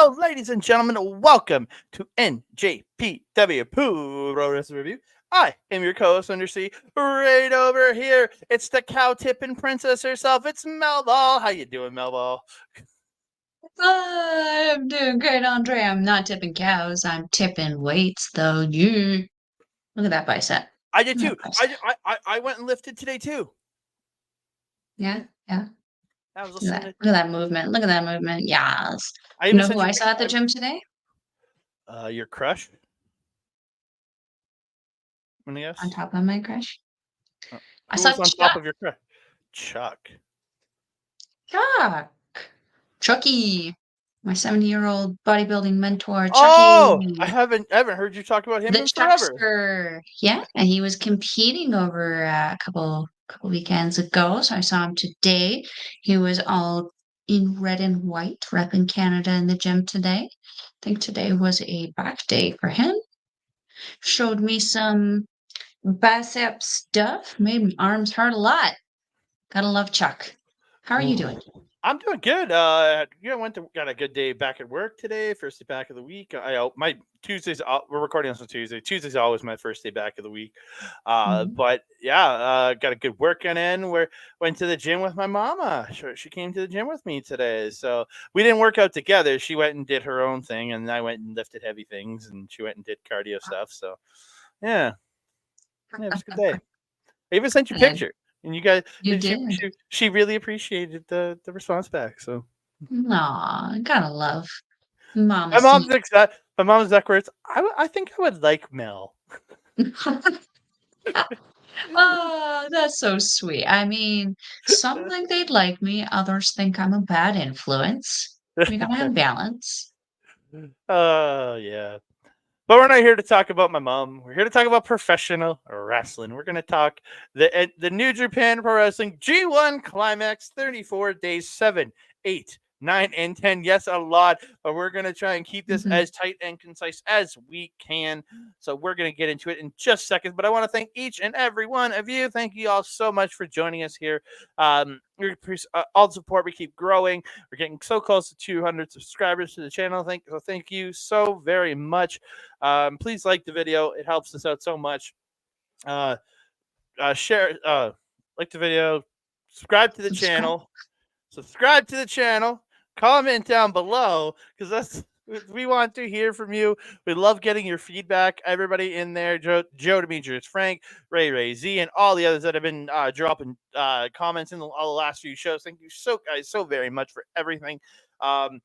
Hello, ladies and gentlemen. Welcome to NJPW Puroresu Review. I am your co-host Undersea. Right over here, it's the cow tipping princess herself. It's Melball. How you doing, Melball? I'm doing great, Andre. I'm not tipping cows. I'm tipping weights, though. You look at that bicep. I did Look at too. that bicep. I went and lifted today too. Yeah, yeah. I was Look at listening that. to. Look at that movement. Look at that movement. Yes. I You even know who sent you. I saw at the gym today? Your crush. Let me On guess. top of my crush. I Who saw was on top Chuck. of your crush? Chuck. Chuck. Chucky. My 70-year-old bodybuilding mentor, Oh, I Chucky. haven't heard you talk about him The in forever. Chuckster. Yeah, and he was competing over a couple weekends ago. So I saw him today. He was all in red and white, repping Canada in the gym today. I think today was a back day for him. Showed me some bicep stuff. Made my arms hurt a lot. Gotta love Chuck. How are you doing? I'm doing good. Got a good day back at work today. First day back of the week. My Tuesdays. We're recording this on Tuesday. Tuesday's always my first day back of the week. Mhm. But yeah, got a good working in. Went to the gym with my mama. She came to the gym with me today. So we didn't work out together. She went and did her own thing, and I went and lifted heavy things, and she went and did cardio stuff. So yeah, it was a good day. I even sent you a Good. picture, and you guys, You she did. she, she really appreciated the response back. So Aw, gotta love Mama my mom's C. exact. My mom's exact words. I think I would like Mel. Oh, that's so sweet. I mean, some think they'd like me, others think I'm a bad influence. We gotta have balance. Oh yeah. But we're not here to talk about my mom. We're here to talk about professional wrestling. We're going to talk the New Japan Pro Wrestling G1 Climax 34 days 7, 8, 9, and 10. Yes, a lot. But we're going to try and keep this Mhm. as tight and concise as we can. So we're going to get into it in just seconds. But I want to thank each and every one of you. Thank you all so much for joining us here. All the support. We keep growing. We're getting so close to 200 subscribers to the channel. Thank you so very much. Please like the video; it helps us out so much. Uh, Share, like the video, subscribe to the Subscribe. channel, comment down below because that's we want to hear from you. We love getting your feedback. Everybody in there, Joe Demetrius, Frank, Ray Z, and all the others that have been dropping comments in all the last few shows. Thank you so guys so very much for everything. Um,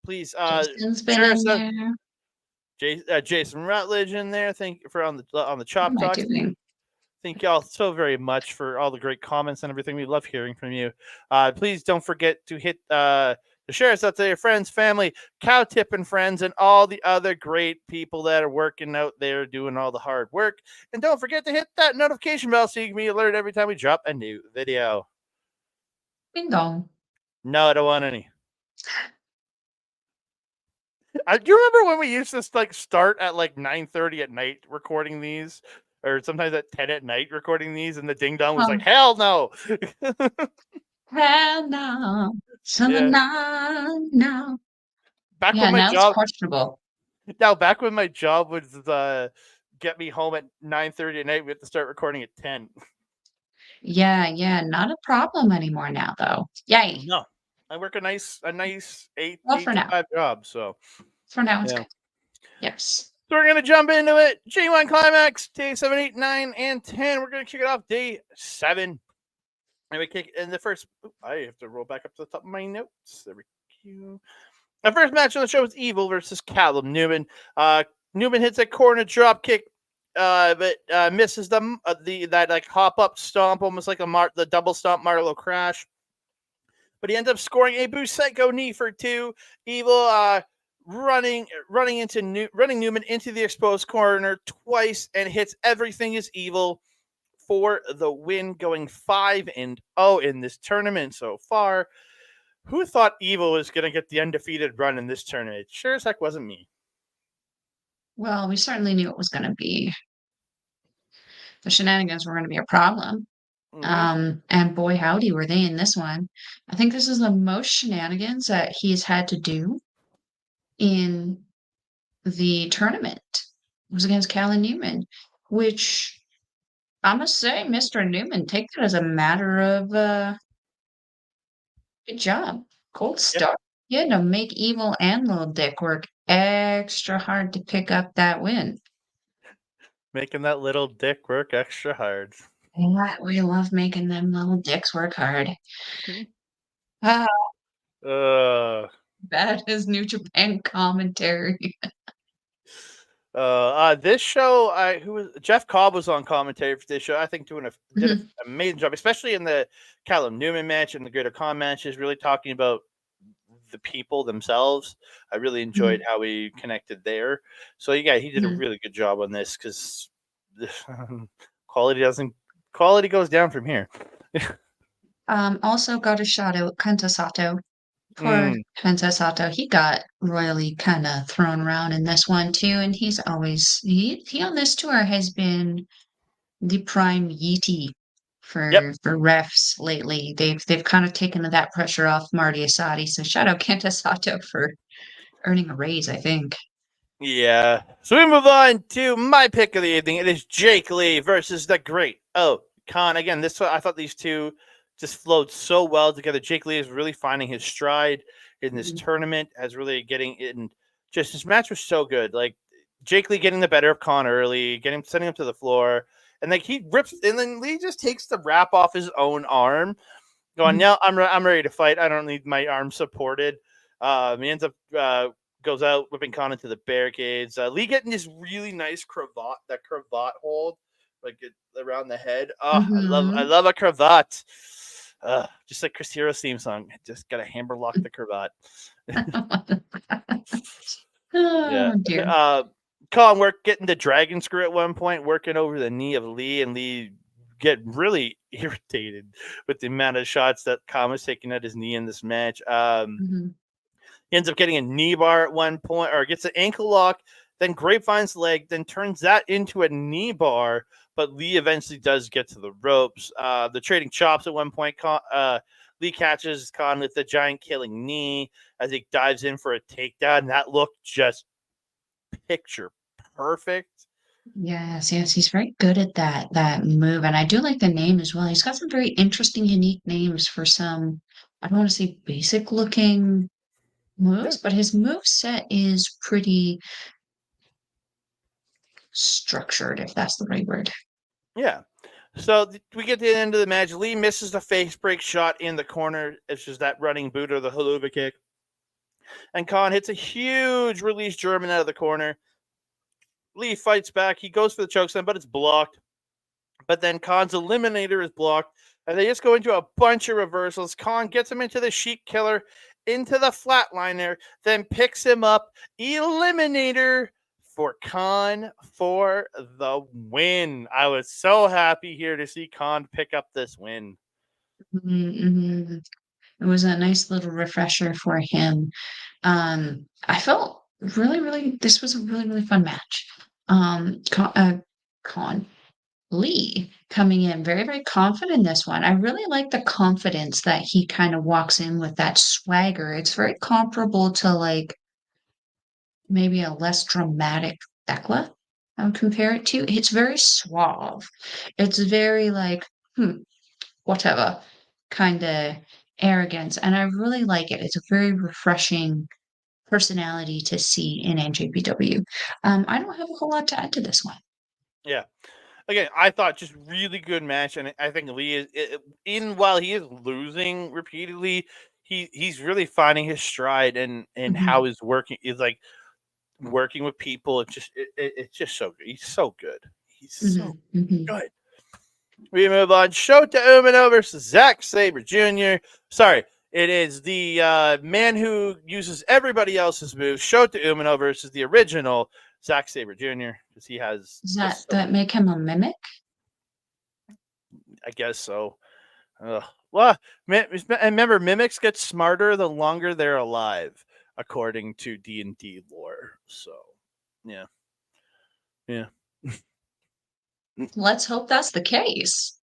Please Jason's been share in us out. there. Jason Rutledge in there. Thank you for on the What Chop am I Talks. doing? Thank y'all so very much for all the great comments and everything. We love hearing from you. Please don't forget to hit to share us out to your friends, family, cow tipping friends, and all the other great people that are working out there doing all the hard work. And don't forget to hit that notification bell so you can be alerted every time we drop a new video. Ding dong. No, I don't want any. Do you remember when we used to start at 9:30 at night recording these, or sometimes at 10 at night recording these, and the ding dong was like, Oh, "Hell no!" hell no. Yeah, No. back when Yeah, my now it's job, questionable. back when my job was get me home at 9:30 at night, we had to start recording at 10. Yeah, not a problem anymore now, though. Yay. No, I work a nice Well, eight for to now. five job, so For now, it's yeah. good. Yes. So we're gonna jump into it. G1 Climax, day 7, 8, 9, and 10. We're gonna kick it off day 7. And we kick in the first. I have to roll back up to the top of my notes. There we go. The first match on the show was Evil versus Callum Newman. Newman hits a corner drop kick, but misses the that hop up stomp, almost like the double stomp Marlowe crash. But he ends up scoring a Busaiku knee for 2. Evil running Newman into the exposed corner twice and hits Everything Is Evil for the win, going 5-0 in this tournament so far. Who thought Evil was going to get the undefeated run in this tournament? Sure as heck wasn't me. Well, we certainly knew it was going to be. The shenanigans were going to be a problem. Mm-hmm. And boy, howdy, were they in this one. I think this is the most shenanigans that he's had to do in the tournament. It was against Callum Newman, which I must say, Mr. Newman, take that as a matter of good job. Cold start. You had to make Evil and Little Dick work extra hard to pick up that win. Making that Little Dick work extra hard. Yeah, we love making them little dicks work hard. Ah, that is New Japan commentary. This show, who was Jeff Cobb was on commentary for this show. I think did an amazing job, especially in the Callum Newman match and the Greater Khan matches. Really talking about the people themselves. I really enjoyed how we connected there. So yeah, he did a really good job on this because quality goes down from here. Also got a shot at Kenta Sato. Poor Kenta Sato, he got royally kind of thrown around in this one too, and he's always he on this tour has been the prime Yeetie for refs lately. They've kind of taken that pressure off Marty Asadi. So shout out Kenta Sato for earning a raise, I think. Yeah. So we move on to my pick of the evening. It is Jake Lee versus the Great Khan. Again, I thought these two just flowed so well together. Jake Lee is really finding his stride in this tournament, as really getting in. Just his match was so good. Like Jake Lee getting the better of Khan early, sending him to the floor, and like he rips, and then Lee just takes the wrap off his own arm, going, "No, I'm ready to fight. I don't need my arm supported." He ends up goes out whipping Khan into the barricades. Lee getting this really nice cravat hold, like around the head. Oh, I love a cravat. Just like Chris Hero's theme song. Just gotta hammerlock the cravat. Oh, dear. Khan getting the dragon screw at one point, working over the knee of Lee, and Lee get really irritated with the amount of shots that Khan was taking at his knee in this match. He ends up getting a knee bar at one point, or gets an ankle lock, then Grapevine's leg, then turns that into a knee bar, but Lee eventually does get to the ropes. The trading chops at one point. Lee catches Khan with the giant killing knee as he dives in for a takedown. That looked just picture perfect. Yes, he's very good at that move, and I do like the name as well. He's got some very interesting, unique names for some, I don't want to say basic looking moves, but his move set is pretty structured, if that's the right word. Yeah. So we get to the end of the match. Lee misses the face break shot in the corner. It's just that running boot or the haluva kick. And Khan hits a huge release German out of the corner. Lee fights back. He goes for the chokeslam, but it's blocked. But then Khan's eliminator is blocked. And they just go into a bunch of reversals. Khan gets him into the sheep killer, into the flatliner, then picks him up. Eliminator for Khan for the win. I was so happy here to see Khan pick up this win. Mm-hmm. It was a nice little refresher for him. I felt this was a really fun match. Khan Lee coming in very confident in this one. I really like the confidence that he kind of walks in with, that swagger. It's very comparable to like maybe a less dramatic Thekla. I would compare it to. It's very suave. It's very like, whatever kind of arrogance. And I really like it. It's a very refreshing personality to see in NJPW. I don't have a whole lot to add to this one. Yeah. Again, I thought just really good match, and I think Lee is while he is losing repeatedly, he's really finding his stride and how he's working is like working with people. It's just so good. He's so good. He's so good. We move on. Shota Umino versus Zack Sabre Jr. Sorry, it is the man who uses everybody else's moves. Shota Umino versus the original Zack Sabre Jr. because he has. Does that make him a mimic? I guess so. Well, remember, mimics get smarter the longer they're alive, according to D&D lore. So, yeah. Let's hope that's the case.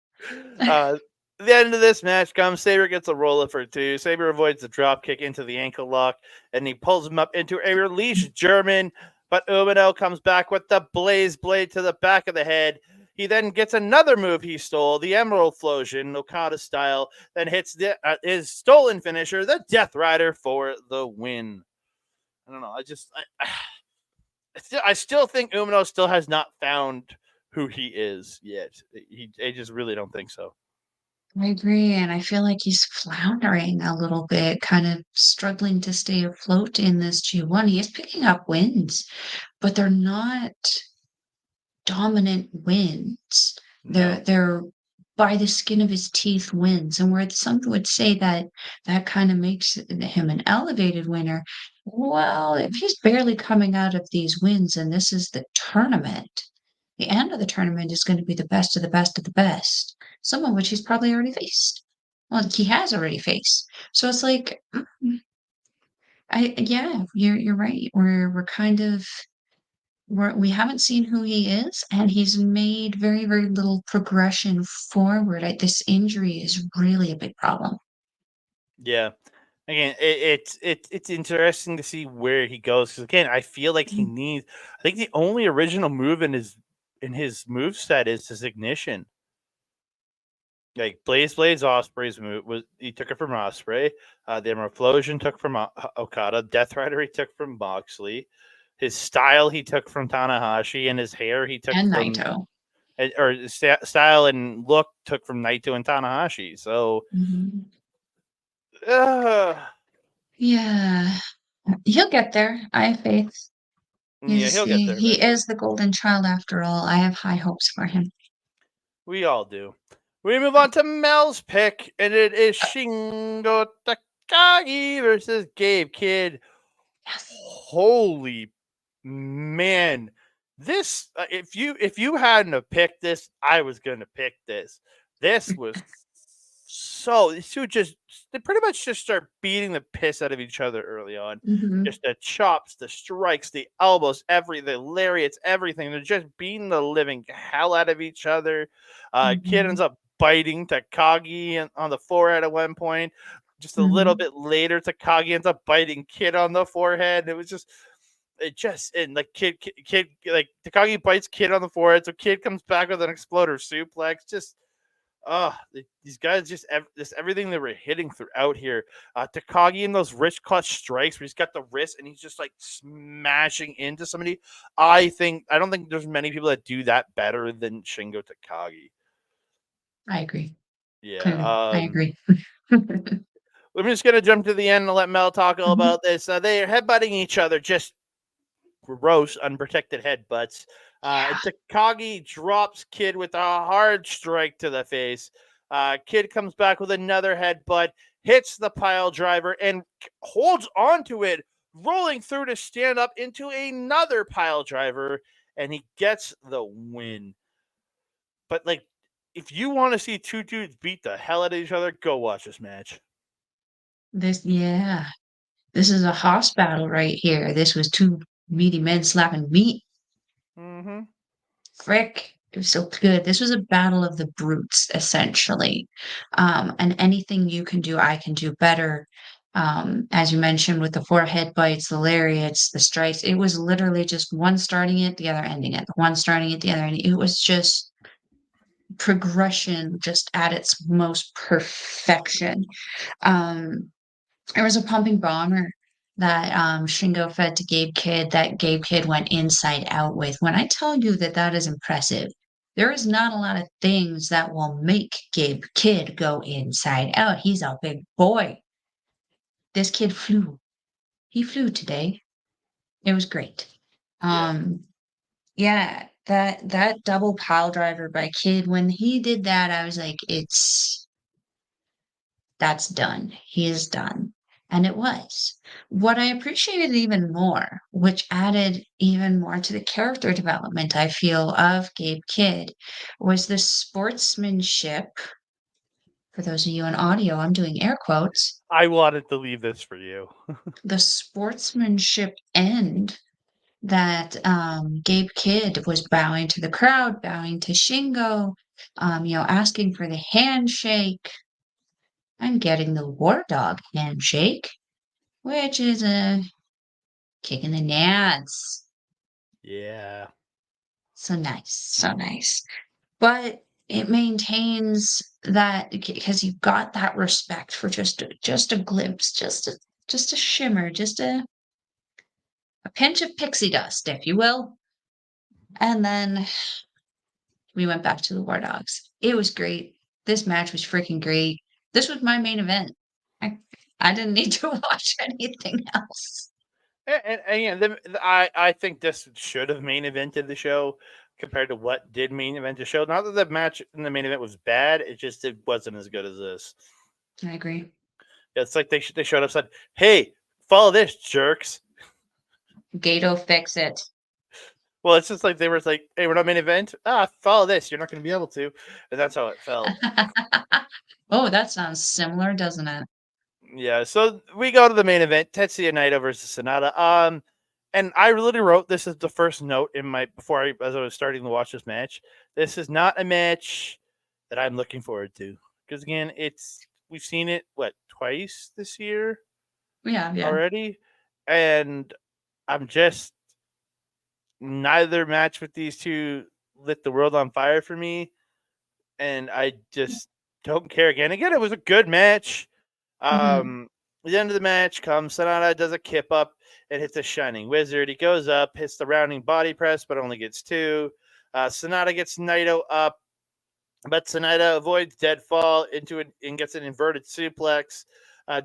The end of this match comes. Sabre gets a roll up for two. Sabre avoids the drop kick into the ankle lock, and he pulls him up into a release German. But Umino comes back with the Blaze Blade to the back of the head. He then gets another move he stole, the Emerald Flosion, Okada style, then hits his stolen finisher, the Death Rider, for the win. I don't know. I still think Umino still has not found who he is yet. I just really don't think so. I agree, and I feel like he's floundering a little bit, kind of struggling to stay afloat in this G1. He is picking up wins, but they're not dominant wins. No. They're by the skin of his teeth wins, and where some would say that that kind of makes him an elevated winner. Well, if he's barely coming out of these wins, and this is the tournament, the end of the tournament is going to be the best of the best of the best, some of which he's probably already faced. Well, he has already faced. So it's like, yeah, you're right. We're kind of we haven't seen who he is, and he's made very, very little progression forward. This injury is really a big problem. Yeah. Again, it's interesting to see where he goes because again, I feel like he Mm. needs. I think the only original move in his move set is his ignition. Like Blade's Osprey's move was he took it from Osprey. The Emerald took from Okada. Death Rider he took from Moxley. His style he took from Tanahashi, and his hair he took And from Naito. or style and look took from Naito and Tanahashi. So, Mhm. uh, Yeah, he'll get there. I have faith. yeah, he'll get there He eventually. is the golden child after all. I have high hopes for him. We all do. We move on to Mel's pick, and it is Shingo Takagi versus Gabe Kid. Yes. Holy man, this if you hadn't have picked this, I was gonna pick this. This was so these two just they pretty much just start beating the piss out of each other early on. Hmm. Just the chops, the strikes, the elbows, the lariats, everything. They're just beating the living hell out of each other. Kid ends Hmm. up biting Takagi on the forehead at one point. Just a little Hmm. bit later, Takagi ends up biting Kid on the forehead. And it just and like kid like Takagi bites Kid on the forehead, so Kid comes back with an exploder suplex. Just these guys just everything they were hitting throughout here. Takagi in those wrist clutch strikes where he's got the wrist and he's just like smashing into somebody. I don't think there's many people that do that better than Shingo Takagi. I agree. Yeah. Clearly, I agree. I'm just gonna jump to the end and let Mel talk all Hmm. about this. They are headbutting each other, just gross, unprotected headbutts. Yeah. Takagi drops Kid with a hard strike to the face. Kid comes back with another headbutt, hits the pile driver, and holds onto it, rolling through to stand up into another pile driver, and he gets the win. But, like, if you want to see two dudes beat the hell out of each other, go watch this match. Yeah. This is a house battle right here. This was two meaty men slapping meat. Mm-hmm. Frick. It was so good. This was a battle of the brutes, essentially. And anything you can do, I can do better. As you mentioned, with the forehead bites, the lariats, the strikes, it was literally just one starting it, the other ending it, one starting it, the other ending. It was just progression, just at its most perfection. Um, there was a pumping bomber that Shingo fed to Gabe Kidd that Gabe Kidd went inside out with. When I tell you that that is impressive, there is not a lot of things that will make Gabe Kidd go inside out. He's a big boy. This kid flew. He flew today. It was great. Yeah. Yeah, that double pile driver by Kidd, when he did that, I was like, that's done. He is done. And it was. What I appreciated even more, which added even more to the character development, I feel, of Gabe Kidd, was the sportsmanship. For those of you in audio, I'm doing air quotes. I wanted to leave this for you. The sportsmanship end that Gabe Kidd was bowing to the crowd, bowing to Shingo. asking for the handshake. I'm getting the War Dog handshake, which is a kick in the nads. Yeah. So nice, so nice. But it maintains that because you've got that respect for just a glimpse, just a shimmer, just a pinch of pixie dust, if you will. And then we went back to the War Dogs. It was great. This match was freaking great. This was my main event. I didn't need to watch anything else. And I think this should have main evented the show compared to what did main event the show. Not that the match in the main event was bad, it wasn't as good as this. I agree. It's like they showed up and said, "Hey, follow this, jerks." Gato, fix it. Well, it's just like they were like, "Hey, we're not main event. Follow this. You're not going to be able to," and that's how it felt. Oh, that sounds similar, doesn't it? Yeah, so we go to the main event: Tetsuya Naito versus Sanada. And I literally wrote this as the first note in my as I was starting to watch this match. This is not a match that I'm looking forward to because again, we've seen it twice this year Yeah. already, and I'm just neither match with these two lit the world on fire for me, and I just don't care. Again, it was a good match. The end of the match comes. Sanada does a kip up and hits a Shining Wizard. He goes up, hits the rounding body press, but only gets 2. Sanada gets Naito up, but Sanada avoids deadfall into it and gets an inverted suplex.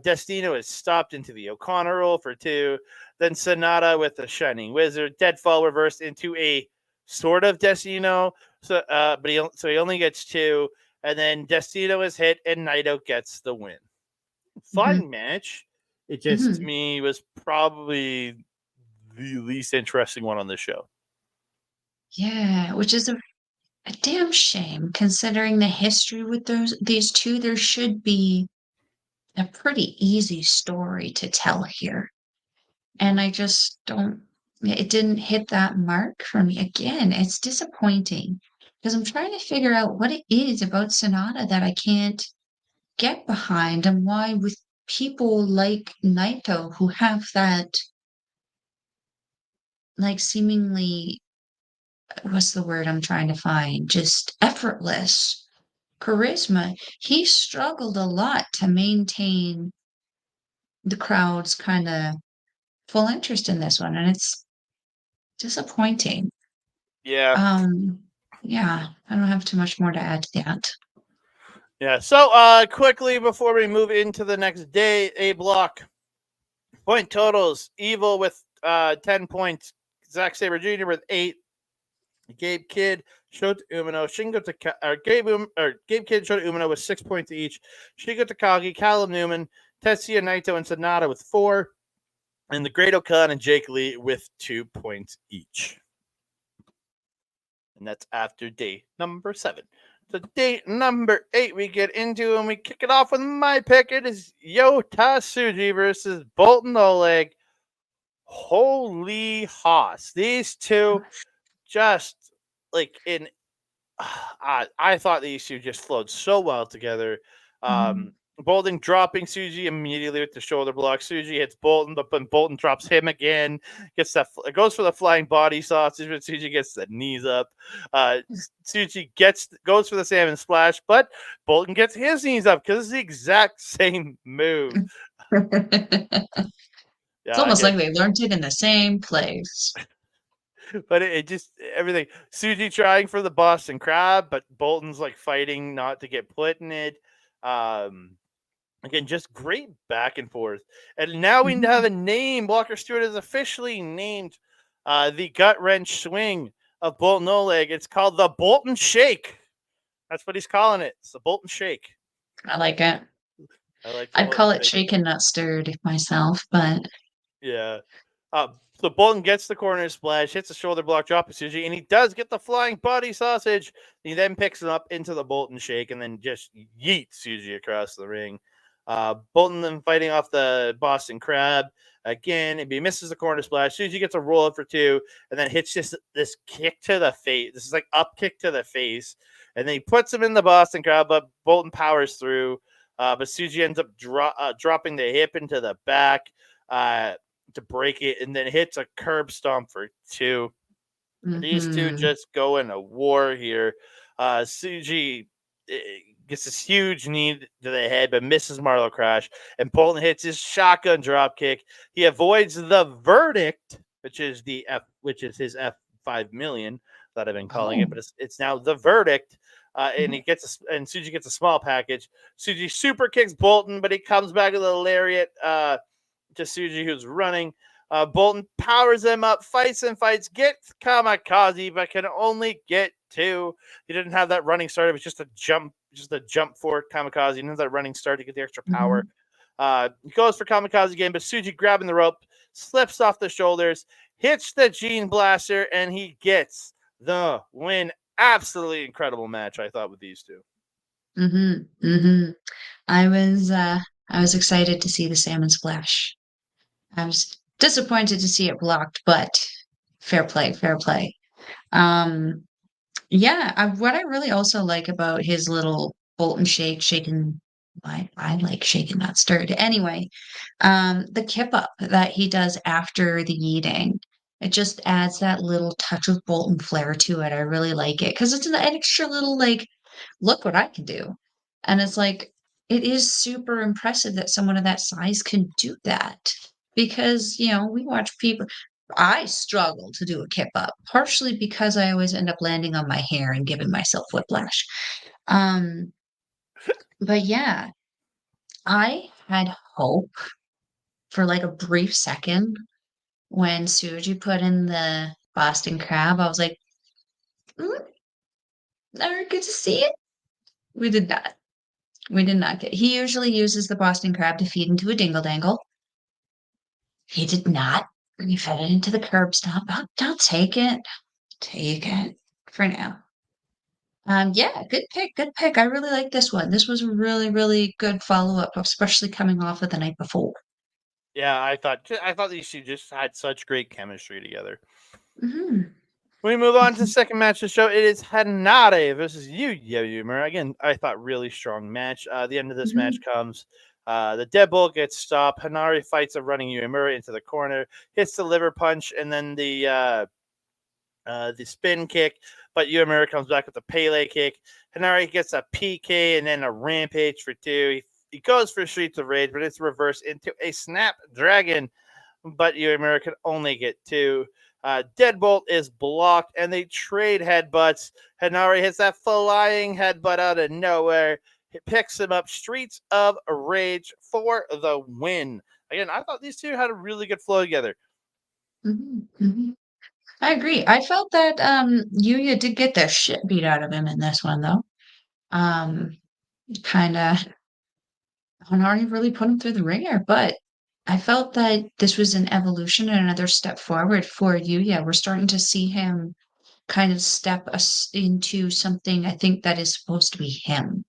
Destino is stopped into the O'Connor roll for 2. Then Sanada with the Shining Wizard. Deadfall reversed into a sort of Destino, so he only gets 2. And then Destino is hit and Naito gets the win. Fun match. It just to me was probably the least interesting one on the show. Yeah, which is a damn shame considering the history with these two. There should be a pretty easy story to tell here. And I just don't, it didn't hit that mark for me. Again, it's disappointing because I'm trying to figure out what it is about Sanada that I can't get behind and why with people like Naito who have that like seemingly what's the word I'm trying to find? Just effortless charisma. He struggled a lot to maintain the crowd's kind of full interest in this one, and it's disappointing. Yeah. Yeah, I don't have too much more to add to that. Yeah. So quickly before we move into the next day, A block. Point totals. Evil with 10 points. Zack Sabre Jr. with 8. Gabe Kidd, Shota Umino, Gabe Kidd, Shota Umino with 6 points each. Shingo Takagi, Callum Newman, Tetsuya Naito, and Sanada with 4. And the Great O'Khan and Jake Lee with 2 points each. And that's after day number 7. So day number 8 we get into, and we kick it off with my pick. It is Yota Tsuji versus Boltin Oleg. Holy hoss. These two just like in I thought these two just flowed so well together. Boltin dropping Tsuji immediately with the shoulder block. Tsuji hits Boltin, but then Boltin drops him again. Goes for the flying body sausage, but Tsuji gets the knees up. Tsuji goes for the salmon splash, but Boltin gets his knees up because it's the exact same move. It's almost like they learned it in the same place. But it just everything. Tsuji trying for the Boston Crab, but Boltin's like fighting not to get put in it. Again, just great back and forth. And now we have a name. Walker Stewart has officially named the gut wrench swing of Boltin Oleg. It's called the Boltin Shake. That's what he's calling it. It's the Boltin Shake. I like it. I'd call it shaken, not stirred myself, but yeah. So Boltin gets the corner splash, hits the shoulder block, drop of Tsuji, and he does get the flying body sausage. He then picks him up into the Boltin Shake and then just yeets Tsuji across the ring. Boltin then fighting off the Boston Crab. Again, if he misses the corner splash, Tsuji gets a roll up for 2, and then hits this kick to the face. This is like up kick to the face, and then he puts him in the Boston Crab, but Boltin powers through. But Tsuji ends up dropping the hip into the back to break it, and then hits a curb stomp for 2. These two just go in a war here. Tsuji gets this huge knee to the head, but misses Marlow Crash, and Boltin hits his shotgun drop kick. He avoids the verdict, which is his F5 million that I've been calling it, but it's now the verdict. And and Tsuji gets a small package. Tsuji super kicks Boltin, but he comes back with a lariat to Tsuji, who's running. Boltin powers him up, fights, gets kamikaze, but can only get 2. He didn't have that running start. It was just a jump for kamikaze. He didn't have that running start to get the extra power. He goes for kamikaze again, but Tsuji grabbing the rope, slips off the shoulders, hits the Gene Blaster, and he gets the win. Absolutely incredible match, I thought, with these two. I was excited to see the salmon splash. I was disappointed to see it blocked, but fair play. What I really also like about his little Boltin shaking, I like shaking that stirred. Anyway, the kip up that he does after the yeeting, it just adds that little touch of Boltin flair to it. I really like it because it's an extra little like, look what I can do. And it's like, it is super impressive that someone of that size can do that because, we watch people. I struggle to do a kip up, partially because I always end up landing on my hair and giving myself whiplash. But yeah, I had hope for like a brief second when Tsuji put in the Boston Crab. I was like, never good to see it. We did not. We did not get. He usually uses the Boston Crab to feed into a dingle dangle. He did not. He fed it into the curb stomp. I'll take it. Take it for now. Good pick. I really like this one. This was a really, really good follow-up, especially coming off of the night before. Yeah, I thought these two just had such great chemistry together. Mm-hmm. We move on to the second match of the show. It is Henare versus Uemura. Again, I thought really strong match. The end of this match comes. The deadbolt gets stopped. Henare fights a running Uemura into the corner, hits the liver punch, and then the spin kick. But Uemura comes back with the Pele kick. Henare gets a PK and then a rampage for 2. He goes for Streets of Rage, but it's reversed into a Snapdragon. But Uemura can only get 2. Deadbolt is blocked, and they trade headbutts. Henare hits that flying headbutt out of nowhere. It picks him up. Streets of Rage for the win. Again, I thought these two had a really good flow together. I agree. I felt that Yuya did get the shit beat out of him in this one, though. Kind of Henare really put him through the ringer, but I felt that this was an evolution and another step forward for Yuya. We're starting to see him kind of step us into something I think that is supposed to be him,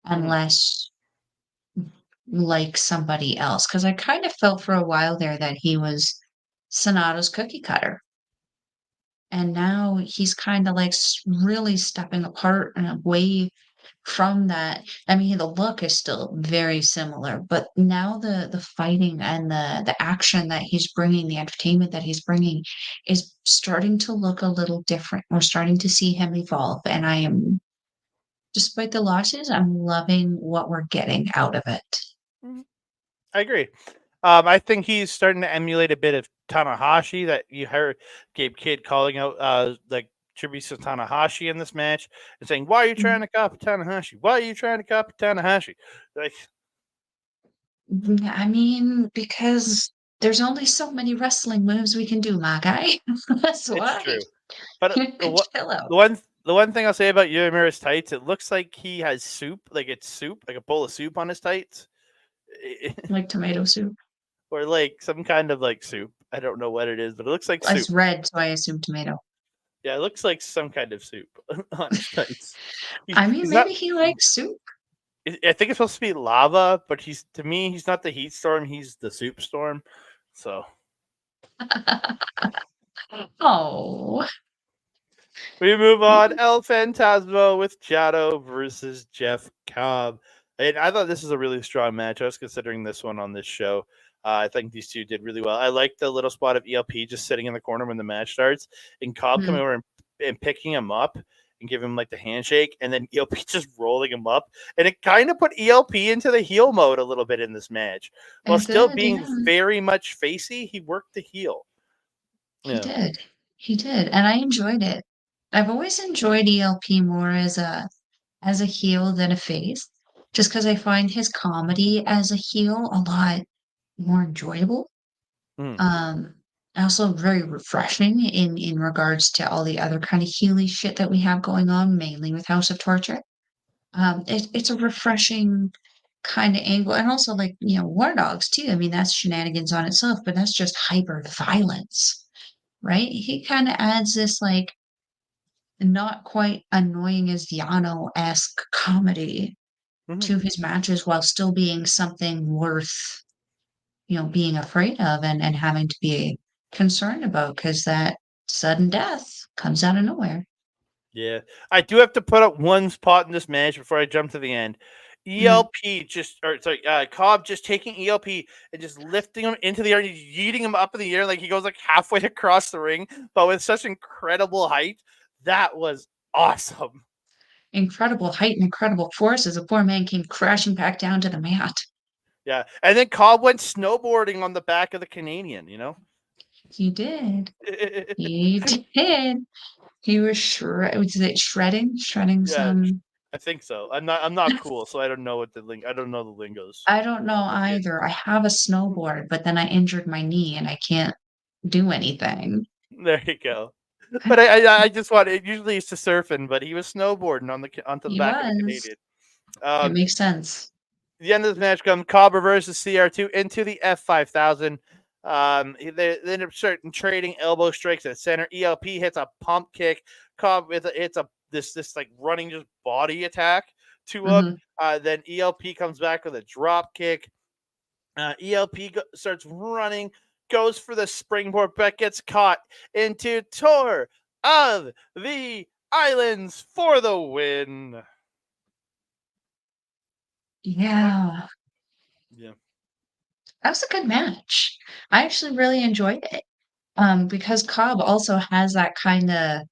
unless like somebody else. Because I kind of felt for a while there that he was Sanada's cookie cutter. And now he's kind of like really stepping apart and away from that. I mean, the look is still very similar, but now the fighting and the action that he's bringing, the entertainment that he's bringing, is starting to look a little different. We're starting to see him evolve, and I am, despite the losses, I'm loving what we're getting out of it. I agree. I think he's starting to emulate a bit of Tanahashi that you heard Gabe Kidd calling out like tributes to Tanahashi in this match and saying, "Why are you trying to copy Tanahashi? Why are you trying to copy Tanahashi?" Like, I mean, because there's only so many wrestling moves we can do, my guy. That's why. it's true. But Chill out. the one thing I'll say about Uemura's tights, it looks like he has soup, like it's soup, like a bowl of soup on his tights. Like tomato soup. Or like some kind of like soup. I don't know what it is, but it looks like soup. It's red, so I assume tomato. Yeah, it looks like some kind of soup on his tights. I mean, maybe he likes soup. I think it's supposed to be lava, but to me he's not the heat storm. He's the soup storm. So Oh. we move on. El Phantasmo with Jado versus Jeff Cobb. And I thought this was a really strong match. I was considering this one on this show. I think these two did really well. I liked the little spot of ELP just sitting in the corner when the match starts, and Cobb coming over and picking him up and give him like the handshake, and then ELP just rolling him up. And it kind of put ELP into the heel mode a little bit in this match. While still being very much facey, he worked the heel. He did. He did. And I enjoyed it. I've always enjoyed ELP more as a heel than a face, just because I find his comedy as a heel a lot more enjoyable. Also very refreshing in regards to all the other kind of heely shit that we have going on, mainly with House of Torture. It's a refreshing kind of angle, and also like War Dogs too. I mean, that's shenanigans on itself, but that's just hyper violence, right? He kind of adds this like not quite annoying as Yano-esque comedy to his matches while still being something worth being afraid of and having to be concerned about, because that sudden death comes out of nowhere. Yeah, I do have to put up one spot in this match before I jump to the end. ELP Cobb just taking ELP and just lifting him into the air and yeeting him up in the air like he goes like halfway across the ring, but with such incredible height. That was awesome. Incredible height and incredible force as a poor man came crashing back down to the mat. Yeah, and then Cobb went snowboarding on the back of the Canadian, He did. He did. He was shredding some. I think so. I'm not cool, so I don't know I don't know the lingos. I don't know either. I have a snowboard, but then I injured my knee and I can't do anything. There you go. But I just want it. Usually he's to surfing, but he was snowboarding onto the back of the Canadian. It makes sense. The end of this match comes Cobb reverses CR2 into the F5000. They end up starting trading elbow strikes at center. ELP hits a pump kick. Cobb hits this like running just body attack to him. Then ELP comes back with a drop kick. ELP starts running, goes for the springboard, but gets caught into Tour of the Islands for the win. Yeah. That was a good match. I actually really enjoyed it. Because Cobb also has that kind of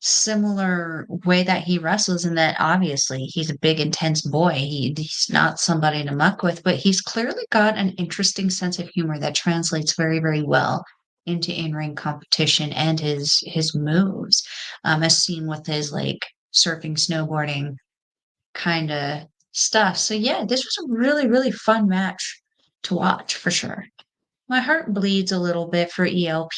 similar way that he wrestles, in that obviously he's a big, intense boy. He's not somebody to muck with, but he's clearly got an interesting sense of humor that translates very, very well into in-ring competition and his moves, as seen with his like surfing, snowboarding kind of stuff. So yeah, this was a really, really fun match to watch for sure. My heart bleeds a little bit for ELP,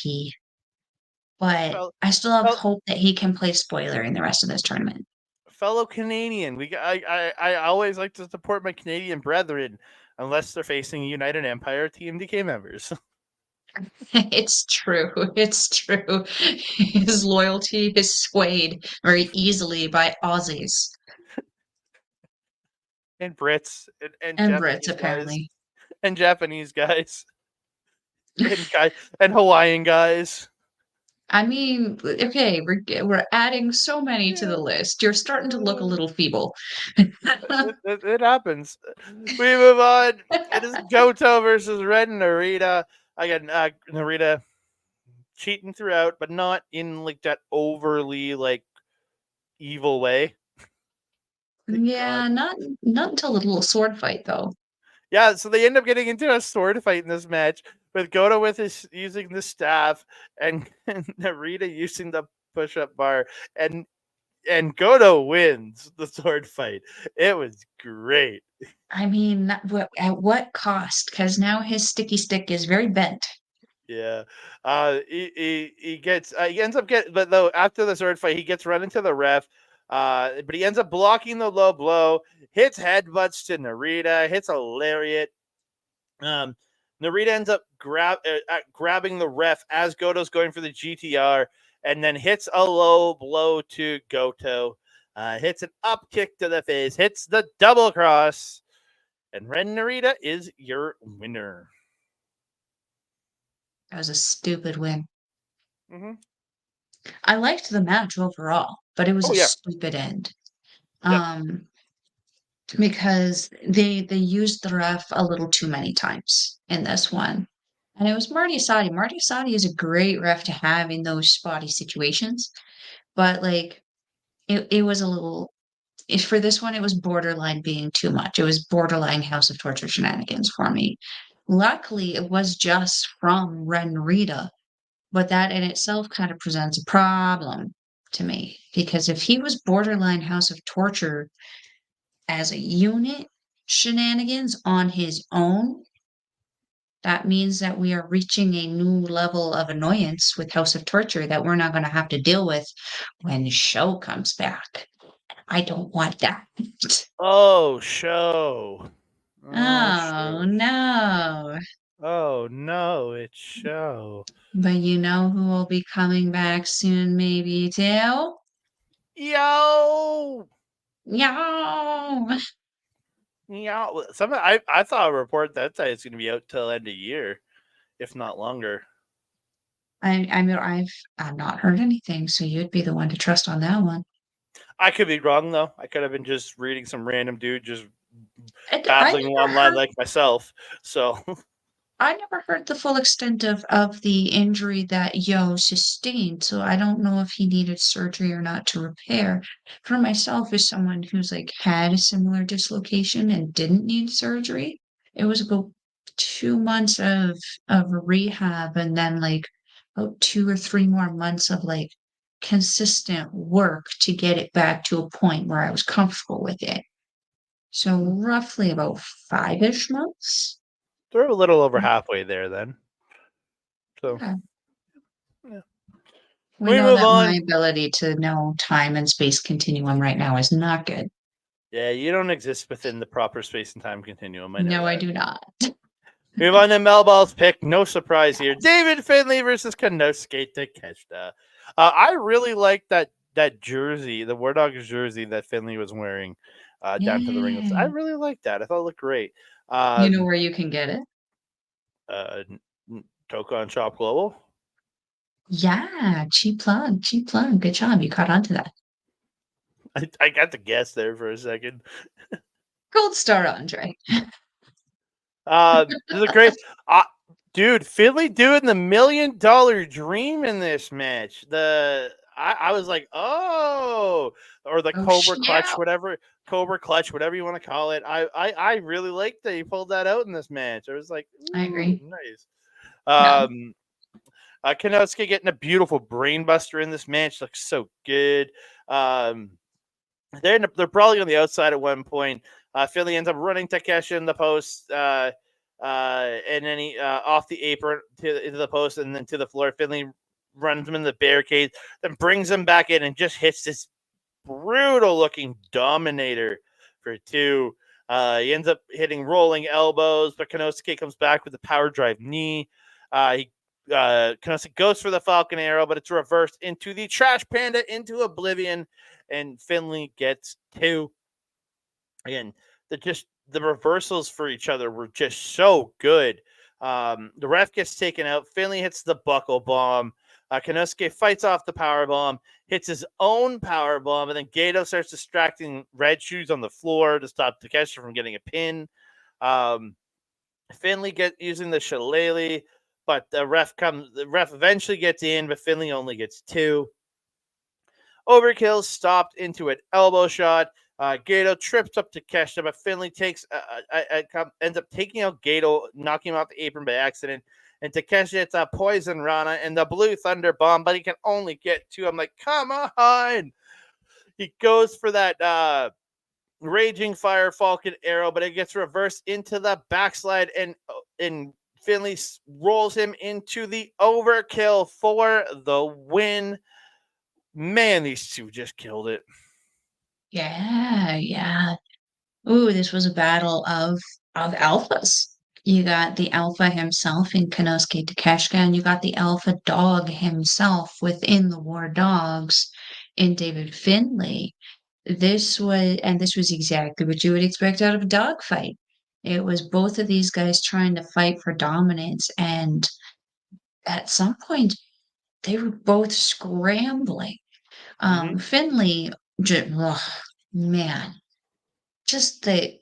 but I still have hope that he can play spoiler in the rest of this tournament. Fellow Canadian, I always like to support my Canadian brethren, unless they're facing United Empire TMDK members. It's true. It's true. His loyalty is swayed very easily by Aussies. And Brits and Brits, apparently. And Japanese guys. And Hawaiian guys. I mean, okay, we're adding so many to the list. You're starting to look a little feeble. It happens. We move on. It is Goto versus Red Narita. I got Narita cheating throughout, but not in like that overly like evil way. Yeah, not until the little sword fight though. Yeah, so they end up getting into a sword fight in this match with Goto using the staff and Narita using the push-up bar, and Goto wins the sword fight. It was great. I mean, at what cost? Because now his sticky stick is very bent. Yeah. He ends up getting, but though after the sword fight, he gets run into the ref. But he ends up blocking the low blow, hits headbutts to Narita, hits a lariat. Narita ends up grabbing the ref as Goto's going for the GTR, and then hits a low blow to Goto. Hits an up kick to the face, hits the double cross, and Ren Narita is your winner. That was a stupid win. Mm-hmm. I liked the match overall, but it was a yeah. stupid end. Yep. Because they used the ref a little too many times in this one. And it was Marty Asadi. Marty Asadi is a great ref to have in those spotty situations. But like it was a little for this one, it was borderline being too much. It was borderline House of Torture shenanigans for me. Luckily, it was just from Ren Rita, but that in itself kind of presents a problem to me because if he was borderline House of Torture as a unit shenanigans on his own, that means that we are reaching a new level of annoyance with House of Torture that we're not going to have to deal with when Show comes back. I don't want that. Oh, Show. Oh, no. Oh, no, it's Show. But you know who will be coming back soon, maybe, too? Yo! Yo! Yeah, I saw a report that it's going to be out till end of year, if not longer. I mean, I've not heard anything, so you'd be the one to trust on that one. I could be wrong though. I could have been just reading some random dude just I babbling never online heard like myself. So I never heard the full extent of the injury that Yo sustained, so I don't know if he needed surgery or not to repair. For myself, as someone who's like had a similar dislocation and didn't need surgery, it was about 2 months of rehab and then like about 2 or 3 more months of like consistent work to get it back to a point where I was comfortable with it. So roughly about 5-ish months. they're a little over halfway there then. So Yeah. yeah. We We know move that my on. ability to know time and space continuum right now is not good. Yeah, you don't exist within the proper space and time continuum. I know No, I that. do not. Move on to Melball's pick. No surprise here. David Finlay versus Konosuke Takeshita. I really like that jersey, the War Dogs jersey that Finlay was wearing down to the ring. I Yay. really like that. I thought it looked great. You know where you can get it? Toka on Shop Global. Yeah, cheap plug, cheap plug. Good job. You caught on to that. I got the guess there for a second. Gold star, Andre. This is great. Dude, Finlay doing the $1 million dream in this match. I was like, oh, or the Oh, Cobra Clutch, snap. Cobra Clutch, whatever you want to call it. I really liked that he pulled that out in this match. I was like, I agree. nice. No. Konosuke getting a beautiful brainbuster in this match looks so good. They're probably on the outside at one point. Finlay ends up running Takeshi in the post, and then he off the apron into the post and then to the floor. Finlay runs him in the barricade, then brings him back in and just hits this brutal looking dominator for 2. He ends up hitting rolling elbows, but Konosuke comes back with the power drive knee. Konosuke goes for the Falcon Arrow, but it's reversed into the Trash Panda into oblivion, and Finlay gets 2. Again, the reversals for each other were just so good. The ref gets taken out. Finlay hits the buckle bomb. Konosuke fights off the power bomb, hits his own power bomb, and then Gato starts distracting Red Shoes on the floor to stop Takeshi from getting a pin. Finlay gets using the shillelagh, but the ref eventually gets in, but Finlay only gets 2. Overkill stopped into an elbow shot. Gato trips up Takeshita, but Finlay ends up taking out Gato, knocking him off the apron by accident. And Takeshi hits a Poison Rana and the Blue Thunder Bomb, but he can only get 2. I'm like, come on! He goes for that Raging Fire Falcon Arrow, but it gets reversed into the backslide, and Finlay rolls him into the Overkill for the win. Man, these two just killed it. Yeah. Ooh, this was a battle of alphas. You got the alpha himself in Konosuke Takeshita, and you got the alpha dog himself within the War Dogs in David Finlay. this was exactly what you would expect out of a dogfight. It was both of these guys trying to fight for dominance, and at some point, they were both scrambling. Finlay, man, just the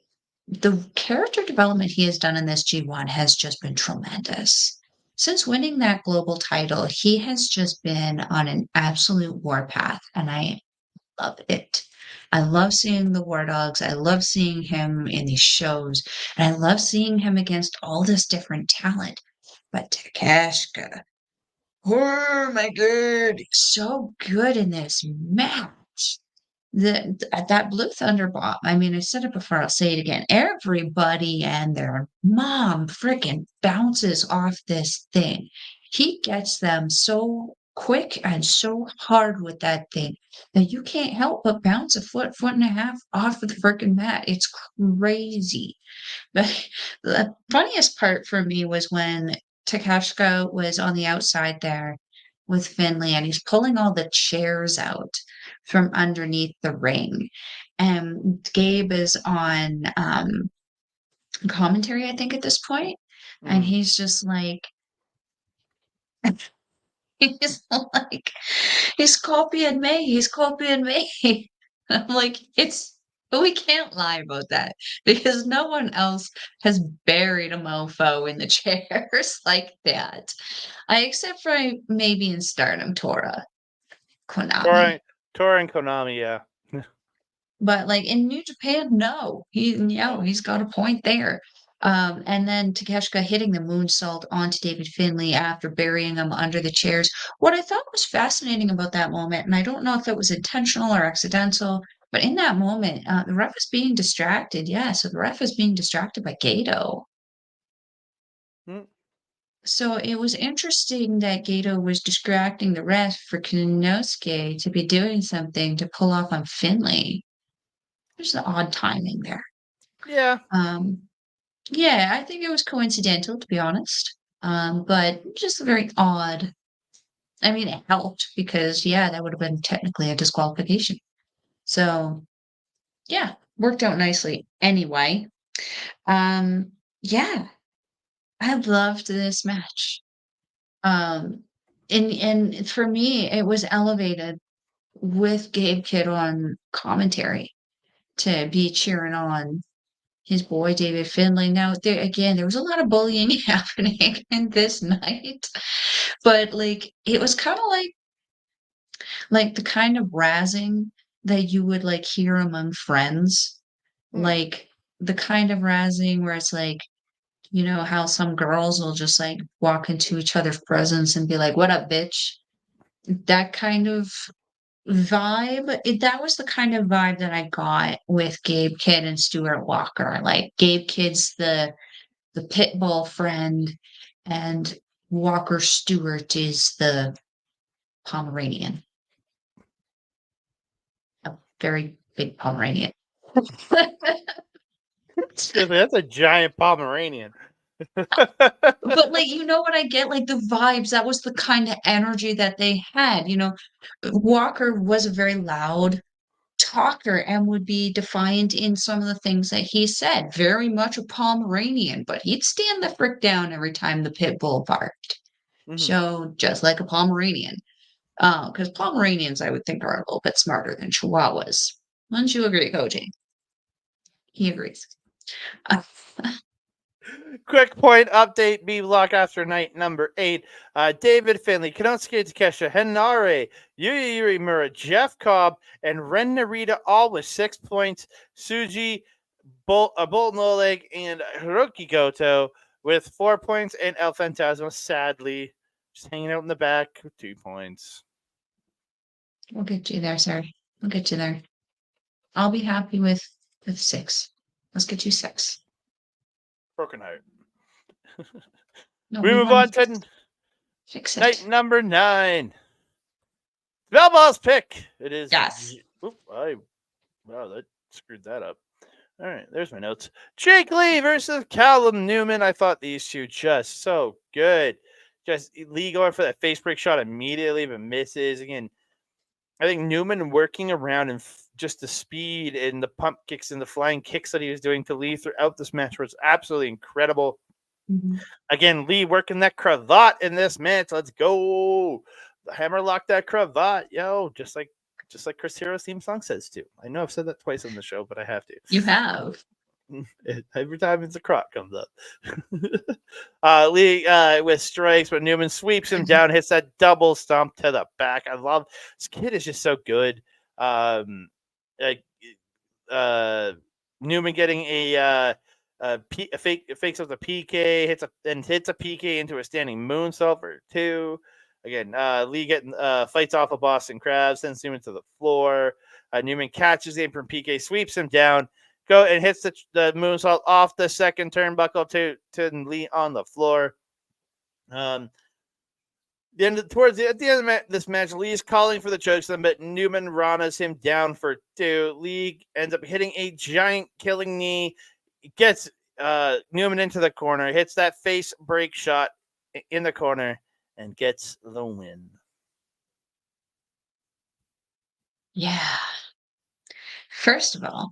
character development he has done in this G1 has just been tremendous. Since winning that global title, he has just been on an absolute warpath, and I love it. I love seeing the War Dogs. I love seeing him in these shows, and I love seeing him against all this different talent. But Takeshita, oh my god, so good in this match. That Blue Thunder bomb. I mean, I said it before, I'll say it again. Everybody and their mom freaking bounces off this thing. He gets them so quick and so hard with that thing that you can't help but bounce a foot and a half off of the freaking mat. It's crazy. But the funniest part for me was when Takeshita was on the outside there with Finlay, and he's pulling all the chairs out from underneath the ring. And Gabe is on commentary, I think, at this point, and he's just like, he's like, he's copying me. He's copying me. I'm like, we can't lie about that because no one else has buried a mofo in the chairs like that. Except for maybe in Stardom, Konami. Tora and Konami, yeah. But like in New Japan, no. He's got a point there. And then Takeshita hitting the moonsault onto David Finlay after burying him under the chairs. What I thought was fascinating about that moment, and I don't know if it was intentional or accidental, but in that moment, the ref is being distracted. Yeah, so the ref is being distracted by Gato. So it was interesting that Gato was distracting the ref for Konosuke to be doing something to pull off on Finlay. There's an odd timing there. Yeah. Yeah, I think it was coincidental, to be honest. But just very odd. I mean, it helped because, yeah, that would have been technically a disqualification. So, yeah, worked out nicely. Anyway, yeah, I loved this match. And for me, it was elevated with Gabe Kidd on commentary to be cheering on his boy David Finlay. Now, there was a lot of bullying happening in this night, but like it was kind of like the kind of razzing that you would like hear among friends, like the kind of razzing where it's like, you know how some girls will just like walk into each other's presence and be like, "What up, bitch?" That kind of vibe. That was the kind of vibe that I got with Gabe Kidd and Stuart Walker. Like Gabe Kidd's the pit bull friend, and Walker Stewart is the Pomeranian. A very big Pomeranian. Excuse me, that's a giant Pomeranian. But like, you know what I get? Like the vibes, that was the kind of energy that they had. You know, Walker was a very loud talker and would be defiant in some of the things that he said. Very much a Pomeranian, but he'd stand the frick down every time the pit bull barked. So just like a Pomeranian. Because Pomeranians, I would think, are a little bit smarter than Chihuahuas. Wouldn't you agree, Koji? He agrees. Quick point update: B block after night number 8. David Finlay, Konosuke Takeshita, Henare, Yuya Uemura, Jeff Cobb, and Ren Narita all with 6 points. Tsuji, Boltin Oleg, and Hirooki Goto with 4 points, and El Phantasmo sadly just hanging out in the back with 2 points. We'll get you there, sir. We'll get you there. I'll be happy with 6. Let's get you 6. Broken heart. No, we move on to fix it. Night number 9. Melball's pick. It is. Yes. Wow, that screwed that up. All right, there's my notes. Jake Lee versus Callum Newman. I thought these two just so good. Just Lee going for that face break shot immediately, but misses again. I think Newman working around and just the speed and the pump kicks and the flying kicks that he was doing to Lee throughout this match was absolutely incredible. Mm-hmm. Again, Lee working that cravat in this match. Let's go. The hammerlock that cravat, yo, just like Chris Hero's theme song says too. I know I've said that twice on the show, but I have to. You have. Every time it's a croc comes up. Lee with strikes, but Newman sweeps him down, hits that double stomp to the back. I love this kid is just so good. Newman getting a fakes up the PK, hits a PK into a standing moonsault for 2. Again, Lee getting fights off of Boston Crab, sends Newman to the floor. Newman catches the apron PK, sweeps him down, go and hits the moonsault off the second turnbuckle to Lee on the floor. At the end of this match, Lee is calling for the chokeslam, but Newman ranas him down for 2. Lee ends up hitting a giant killing knee, gets Newman into the corner, hits that face break shot in the corner, and gets the win. Yeah. First of all,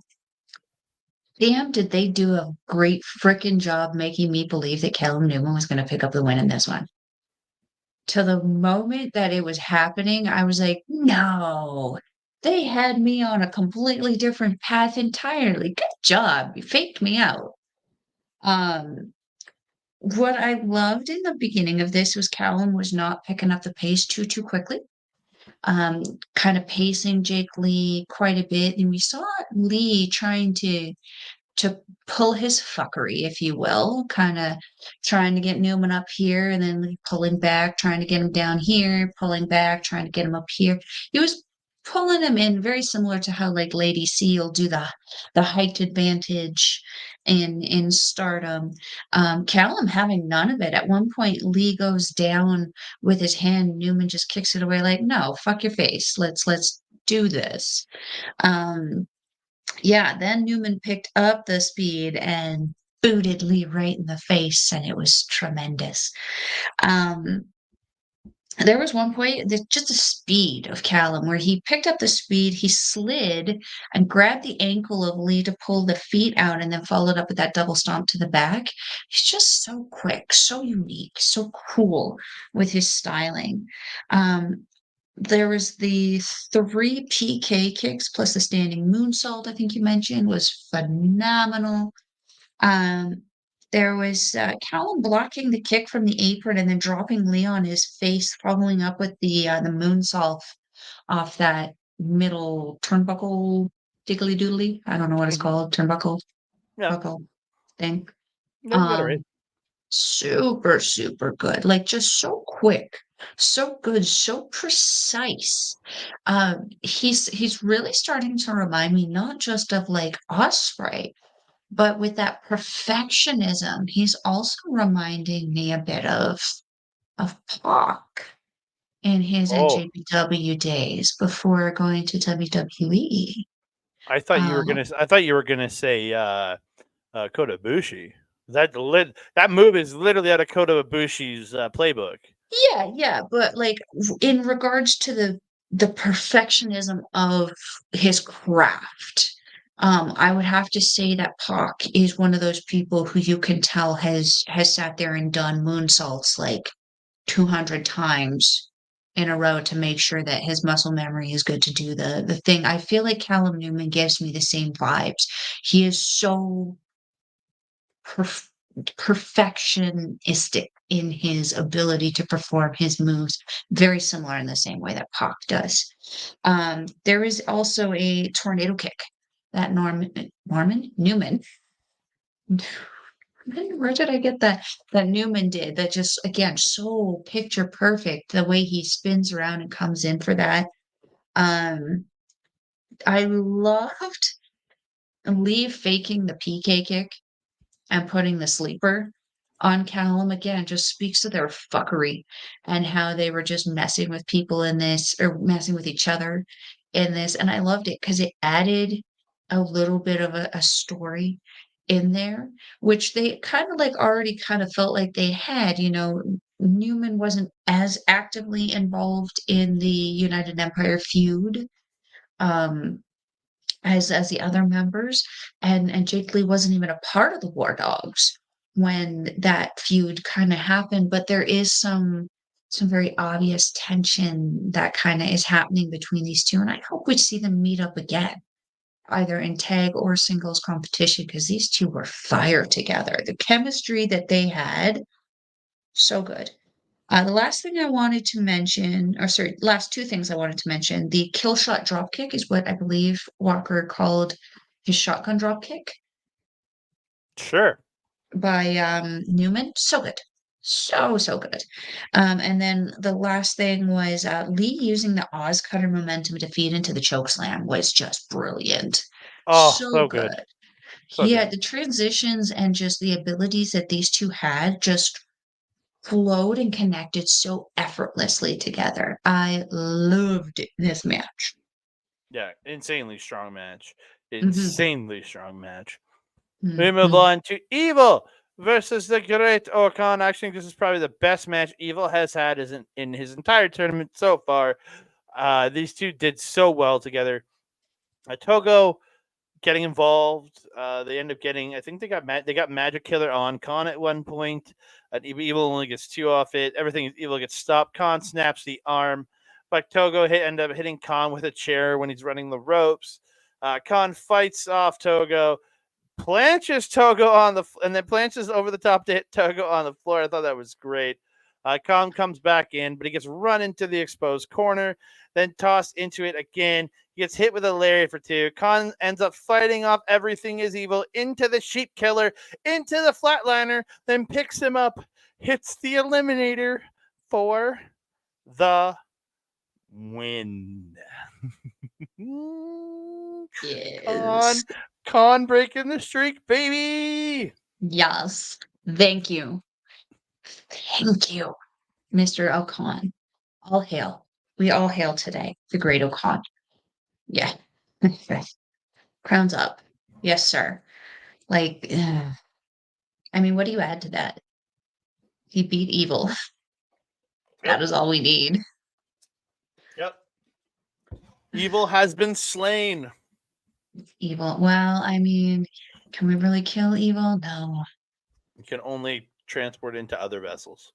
damn, did they do a great freaking job making me believe that Callum Newman was going to pick up the win in this one. To the moment that it was happening, I was like, no, they had me on a completely different path entirely. Good job. You faked me out. What I loved in the beginning of this was Callum was not picking up the pace too quickly. Kind of pacing Jake Lee quite a bit. And we saw Lee trying to pull his fuckery, if you will, kind of trying to get Newman up here and then pulling back, trying to get him down here, pulling back, trying to get him up here. He was pulling him in very similar to how like Lady C will do the height advantage in Stardom. Callum having none of it. At one point, Lee goes down with his hand. Newman just kicks it away like, no, fuck your face. Let's do this. Yeah, then Newman picked up the speed and booted Lee right in the face, and it was tremendous. There was one point, just the speed of Callum, where he picked up the speed, he slid and grabbed the ankle of Lee to pull the feet out, and then followed up with that double stomp to the back. He's just so quick, so unique, so cool with his styling. There was the 3 PK kicks plus the standing moonsault, I think you mentioned, was phenomenal. There was Callum blocking the kick from the apron and then dropping Lee on his face, following up with the moonsault off that middle turnbuckle diggly doodly. I don't know what it's called, turnbuckle buckle thing. You got it right. Super good. Like just so quick, so good, so precise. He's really starting to remind me not just of like Ospreay, but with that perfectionism, he's also reminding me a bit of Pac in his NJPW days before going to WWE. I thought you were gonna say Kota Ibushi. That move is literally out of Kota Ibushi's playbook. Yeah, but like in regards to the perfectionism of his craft, I would have to say that Pac is one of those people who you can tell has sat there and done moonsaults like 200 times in a row to make sure that his muscle memory is good to do the thing. I feel like Callum Newman gives me the same vibes. He is so perfectionistic in his ability to perform his moves, very similar in the same way that Pac does. There is also a tornado kick that Newman. Where did I get that Newman did? That just again so picture perfect the way he spins around and comes in for that. I loved Lee faking the PK kick and putting the sleeper on Callum again just speaks to their fuckery and how they were just messing with people in this or messing with each other in this. And I loved it because it added a little bit of a story in there, which they kind of like already kind of felt like they had, Newman wasn't as actively involved in the United Empire feud as the other members, and Jake Lee wasn't even a part of the War Dogs when that feud kind of happened. But there is some very obvious tension that kind of is happening between these two, and I hope we see them meet up again, either in tag or singles competition, because these two were fire together. The chemistry that they had, so good. The last thing I wanted to mention, or sorry, last two things I wanted to mention, the kill shot drop kick is what I believe Walker called his shotgun drop kick Sure. by Newman. So good. So good. And then the last thing was Lee using the Oz cutter momentum to feed into the choke slam was just brilliant. Oh, So so good. good. So Yeah, good. the transitions and just the abilities that these two had just flowed and connected so effortlessly together. I loved this match. Yeah, insanely strong match. Mhm, Insanely strong match. We move mhm. on to Evil versus the Great Okan. Actually, this is probably the best match Evil has had in his entire tournament so far. These two did so well together. Togo getting involved. They end up getting. I think they got Magic Killer on Khan at one point. Evil only gets two off it. Everything Evil gets stopped. Khan snaps the arm, but Togo end up hitting Khan with a chair when he's running the ropes. Khan fights off Togo, planches Togo and then planches over the top to hit Togo on the floor. I thought that was great. Khan comes back in, but he gets run into the exposed corner, then tossed into it again. He gets hit with a lariat for two. Khan ends up fighting off everything is evil into the sheep killer, into the flatliner, then picks him up, hits the eliminator for the win. Yes. Khan, Khan breaking the streak, baby. Yes. Thank you. Thank you, Mr. Okan. All hail. We all hail today, the great Okan. Yeah. Crowns up. Yes, sir. Like, I mean, what do you add to that? He beat evil. Yep. That is all we need. Yep. Evil has been slain. Evil. Well, I mean, can we really kill evil? No. You can only transport into other vessels.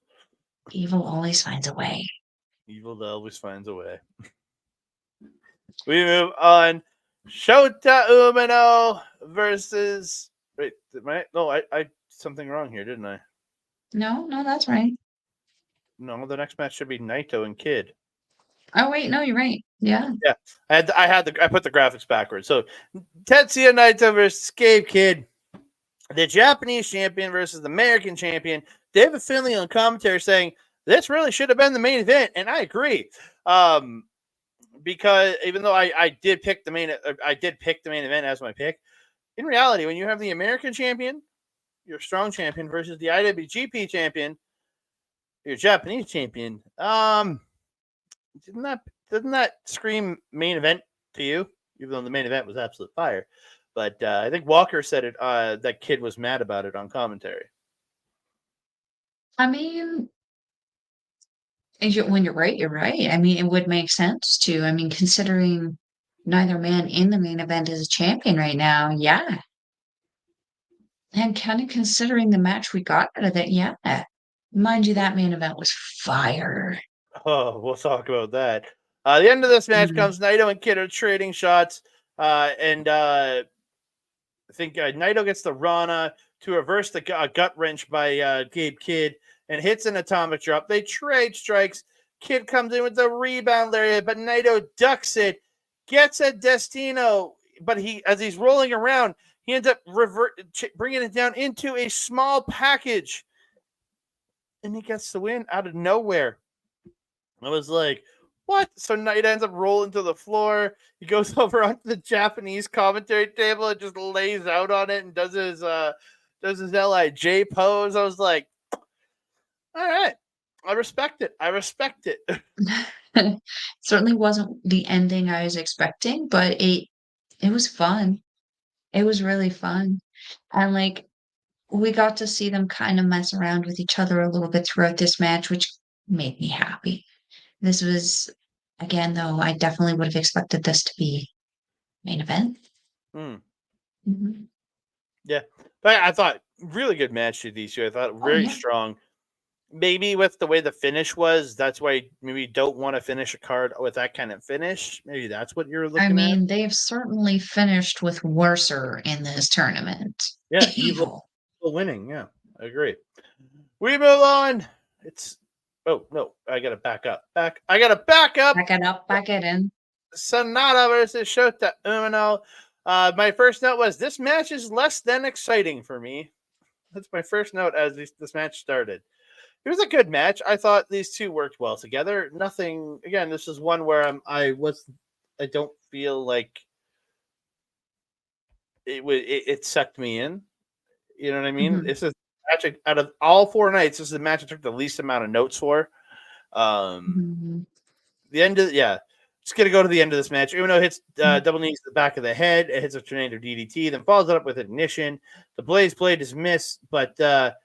Evil always finds a way. Evil always finds a way. We move on. Shota Umino versus. Wait, no, I something wrong here, didn't I? No, that's right. No, the next match should be Naito and Kid. Oh wait, no, you're right. Yeah. Yeah, I put the graphics backwards. So Tetsuya Naito versus Gabe Kid, the Japanese champion versus the American champion. David Finlay on commentary saying this really should have been the main event, and I agree. Because even though I did pick the main event as my pick, in reality, when you have the American champion, your strong champion versus the IWGP champion, your Japanese champion, doesn't that scream main event to you? Even though the main event was absolute fire, but I think Walker said it. That Kid was mad about it on commentary. I mean, when you're right, you're right. I mean, it would make sense to. I mean, considering neither man in the main event is a champion right now, yeah. And kind of considering the match we got out of it, yeah. Mind you, that main event was fire. Oh, we'll talk about that. The end of this match Mhm. comes Naito and Kid are trading shots, and I think Naito gets the Rana to reverse the gut wrench by Gabe Kid and hits an atomic drop. They trade strikes. Kid comes in with the rebound lariat, but Naito ducks it, gets a Destino, but as he's rolling around, he ends up bringing it down into a small package, and he gets the win out of nowhere. I was like, what? So Knight ends up rolling to the floor. He goes over onto the Japanese commentary table and just lays out on it and does his LIJ pose. I was like, all right. I respect it. Certainly wasn't the ending I was expecting, but it was fun. It was really fun. And like we got to see them kind of mess around with each other a little bit throughout this match, which made me happy. This was, again, though, I definitely would have expected this to be main event. Mm-hmm. Yeah, but I thought really good match to these two. I thought very strong. Maybe with the way the finish was, that's why maybe you don't want to finish a card with that kind of finish. Maybe that's what you're looking at. I mean, they've certainly finished with worser in this tournament. Yeah, evil winning. Yeah, I agree. We move on. Oh no, I gotta back up. I gotta back up. Back it in. Sanada versus Shota Umino. My first note was this match is less than exciting for me. That's my first note as this match started. It was a good match. I thought these two worked well together. Nothing. Again, this is one where I don't feel like it sucked me in. You know what I mean? Mm-hmm. This is match out of all 4 nights. This is the match I took the least amount of notes for. The end of Just gonna go to the end of this match. Umino hits double knees to the back of the head. It hits a tornado DDT, then follows it up with ignition. The Blaze Blade is missed, but the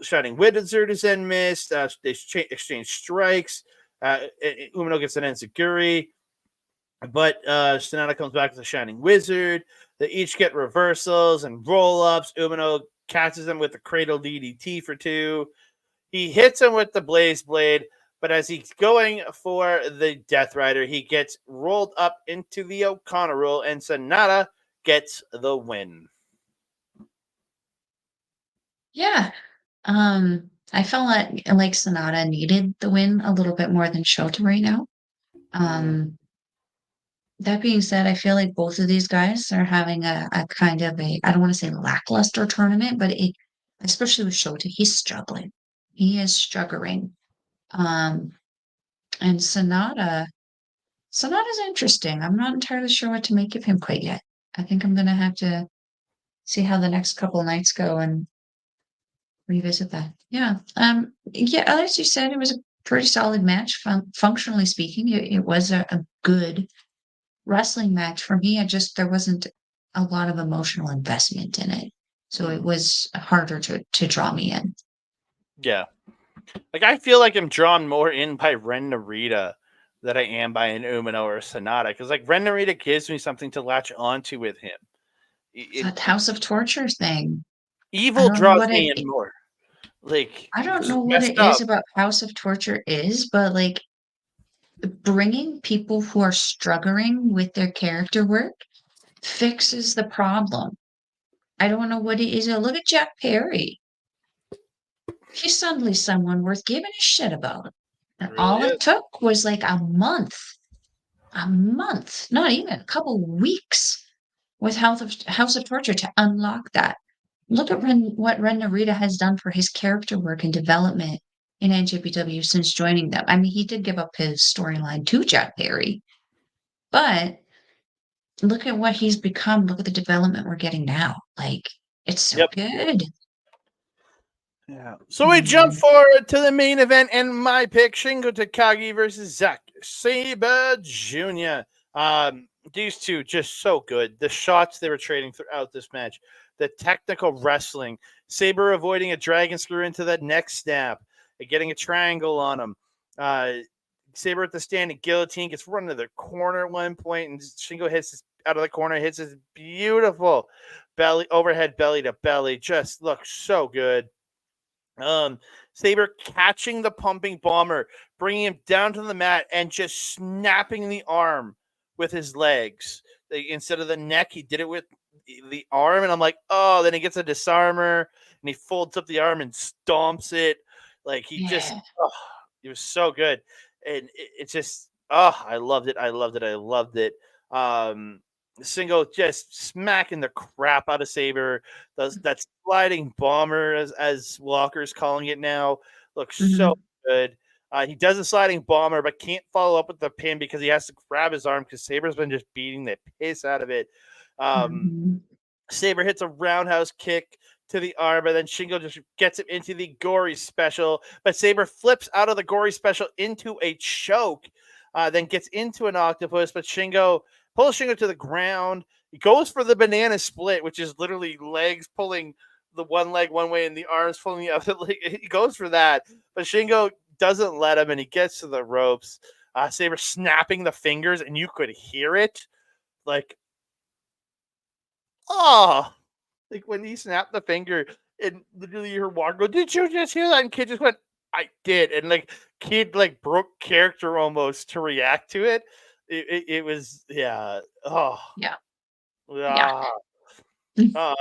Shining Wizard is then missed. They exchange strikes. Umino gets an enziguri, but Sanada comes back with a Shining Wizard. They each get reversals and roll-ups. Umino catches them with the Cradle DDT for 2. He hits him with the Blaze Blade, but as he's going for the Death Rider, he gets rolled up into the O'Connor Rule, and Sanada gets the win. Yeah. I felt like Sanada needed the win a little bit more than Shota right now. That being said, I feel like both of these guys are having a kind of I don't want to say lackluster tournament, but especially with Shota, he's struggling. He is struggling. And Sanada's interesting. I'm not entirely sure what to make of him quite yet. I think I'm gonna have to see how the next couple of nights go and revisit that. Yeah. As you said, it was a pretty solid match. Functionally speaking, it was a good wrestling match for me. There wasn't a lot of emotional investment in it, so it was harder to draw me in. Yeah, like I feel like I'm drawn more in by Ren Narita than I am by an Umino or a Sanada, because like Ren Narita gives me something to latch onto with him. That House of Torture thing. Evil draws me in more. Like I don't know what it is about House of Torture but like bringing people who are struggling with their character work fixes the problem. I don't know what it is. Look at Jack Perry. He's suddenly someone worth giving a shit about. And really all it took was like a month, not even a couple weeks with House of Torture to unlock that. Look at what Ren Narita has done for his character work and development in NJPW since joining them. I mean, he did give up his storyline to Jack Perry, but look at what he's become. Look at the development we're getting now. Like, it's so good. Yeah. So we jump forward to the main event, and my pick: Shingo Takagi versus Zack Sabre Jr. These two just so good. The shots they were trading throughout this match, the technical wrestling, Sabre avoiding a dragon screw into the neck snap, and getting a triangle on him. Sabre at the standing guillotine gets run to the corner at one point, and Shingo hits out of the corner, hits his beautiful overhead belly to belly. Just looks so good. Sabre catching the pumping bomber, bringing him down to the mat, and just snapping the arm with his legs. Instead of the neck, he did it with the arm, and I'm like, oh, then he gets a disarmer, and he folds up the arm and stomps it. Like, he just, it was so good. And it just, I loved it. I loved it. Shingo just smacking the crap out of Sabre. That sliding bomber, as Walker's calling it now, looks so good. He does a sliding bomber, but can't follow up with the pin because he has to grab his arm because Sabre's been just beating the piss out of it. Sabre hits a roundhouse kick to the arm, and then Shingo just gets him into the gory special. But Sabre flips out of the gory special into a choke, then gets into an octopus, but Shingo pulls Shingo to the ground. He goes for the banana split, which is literally legs pulling the one leg one way and the arms pulling the other leg. He goes for that, but Shingo doesn't let him, and he gets to the ropes. Sabre snapping the fingers, and you could hear it, like, oh, like when he snapped the finger, and literally you heard Walker go, "Did you just hear that?" And Kid just went, "I did," and like Kid like broke character almost to react to it. It was oh Yeah. ah. Uh,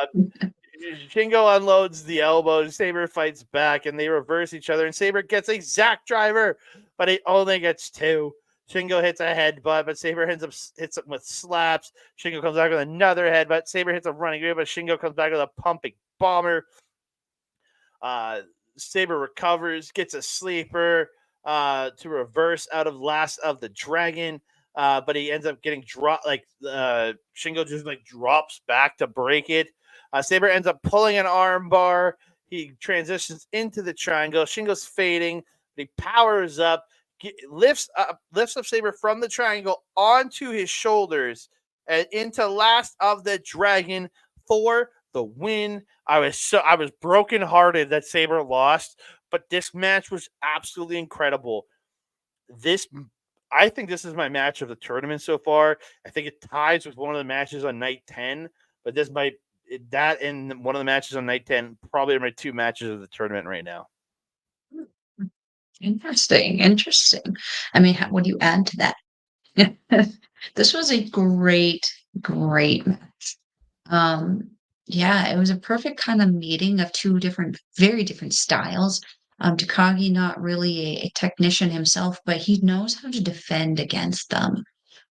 Shingo unloads the elbows. Sabre fights back, and they reverse each other. And Sabre gets a Zack driver, but he only gets two. Shingo hits a headbutt, but Sabre hits him with slaps. Shingo comes back with another headbutt. Sabre hits a running grab, but Shingo comes back with a pumping bomber. Sabre recovers, gets a sleeper to reverse out of Last of the Dragon. But he ends up getting dropped. Like Shingo just like drops back to break it. Sabre ends up pulling an arm bar. He transitions into the triangle. Shingo's fading. He powers up, lifts up Sabre from the triangle onto his shoulders and into Last of the Dragon for the win. I was brokenhearted that Sabre lost, but this match was absolutely incredible. I think this is my match of the tournament so far. I think it ties with one of the matches on night 10, but that and one of the matches on night 10 probably are my two matches of the tournament right now. Interesting. I mean, what do you add to that? This was a great match. Yeah, it was a perfect kind of meeting of two very different styles. Takagi, not really a technician himself, but he knows how to defend against them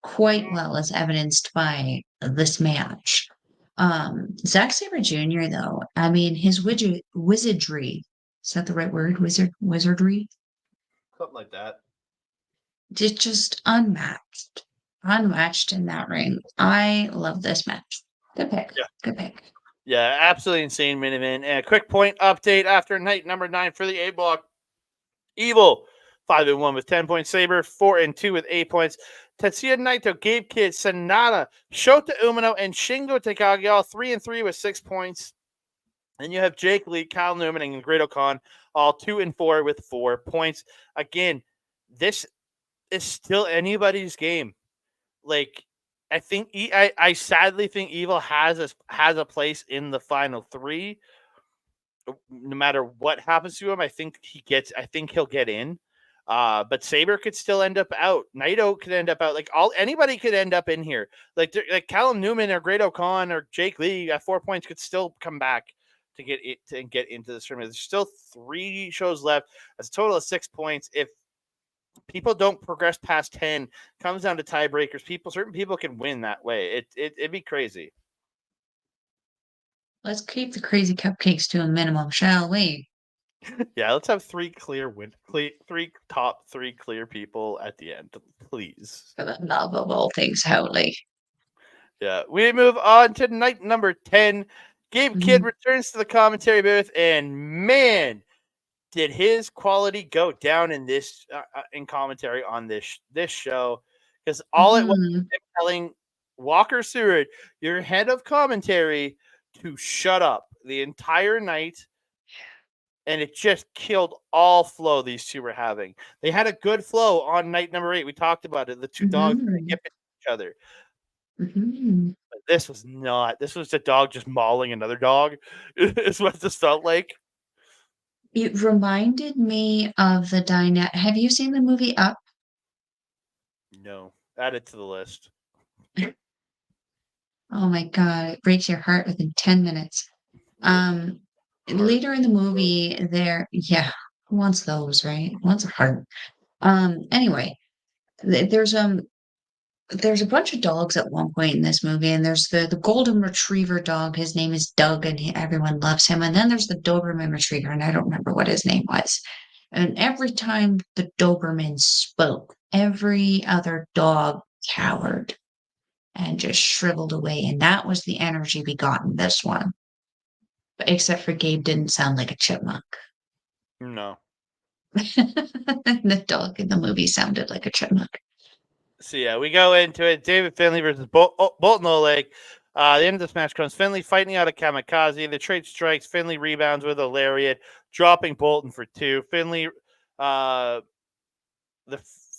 quite well, as evidenced by this match. Zack Sabre Jr., though, I mean, his wizardry, is that the right word? Wizardry? Something like that. Just unmatched in that ring. I love this match. Good pick. Yeah. Good pick. Yeah, absolutely insane main event. And a quick point update after night number 9 for the A block. Evil 5-1 with 10 points. Sabre 4-2 with 8 points. Tetsuya, Naito, Gabe Kidd, Sanada, Shota, Umino, and Shingo Takagi all 3-3 with 6 points. Then you have Jake Lee, Kyle Newman, and Great Khan all 2-4 with 4 points. Again, this is still anybody's game. Like, I sadly think Evil has a place in the final 3. No matter what happens to him, I think he'll get in. But Sabre could still end up out. Naito could end up out. Like anybody could end up in here. Like Callum Newman or Great Khan or Jake Lee at 4 points could still come back to get into this tournament. There's still 3 shows left. That's a total of 6 points. If people don't progress past 10, comes down to tiebreakers. Certain people can win that way. It'd be crazy. Let's keep the crazy cupcakes to a minimum, shall we? Yeah, let's have 3 top 3 clear people at the end, please. For the love of all things holy. Yeah, we move on to night number 10. Gabe Kidd returns to the commentary booth, and man, did his quality go down in this in commentary on this show, because all it was telling Walker Seward, your head of commentary, to shut up the entire night, and it just killed all flow these two were having. They had a good flow on night number 8. We talked about it. The two dogs were yipping each other. But this was not. This was a dog just mauling another dog. Is what this felt like. It reminded me of the dynamic. Have you seen the movie Up? No, add it to the list. Oh my God, it breaks your heart within 10 minutes. Later in the movie, who wants those, right? Who wants a heart? Anyway, there's a bunch of dogs at one point in this movie, and there's the golden retriever dog. His name is Doug, and everyone loves him. And then there's the Doberman retriever, and I don't remember what his name was. And every time the Doberman spoke, every other dog cowered and just shriveled away. And that was the energy we got in this one. But except for Gabe didn't sound like a chipmunk. No. The dog in the movie sounded like a chipmunk. So yeah, we go into it. David Finlay versus Boltin Oleg. The end of this match comes Finlay fighting out of Kamikaze. The trade strikes. Finlay rebounds with a lariat, dropping Boltin for 2. Finlay, the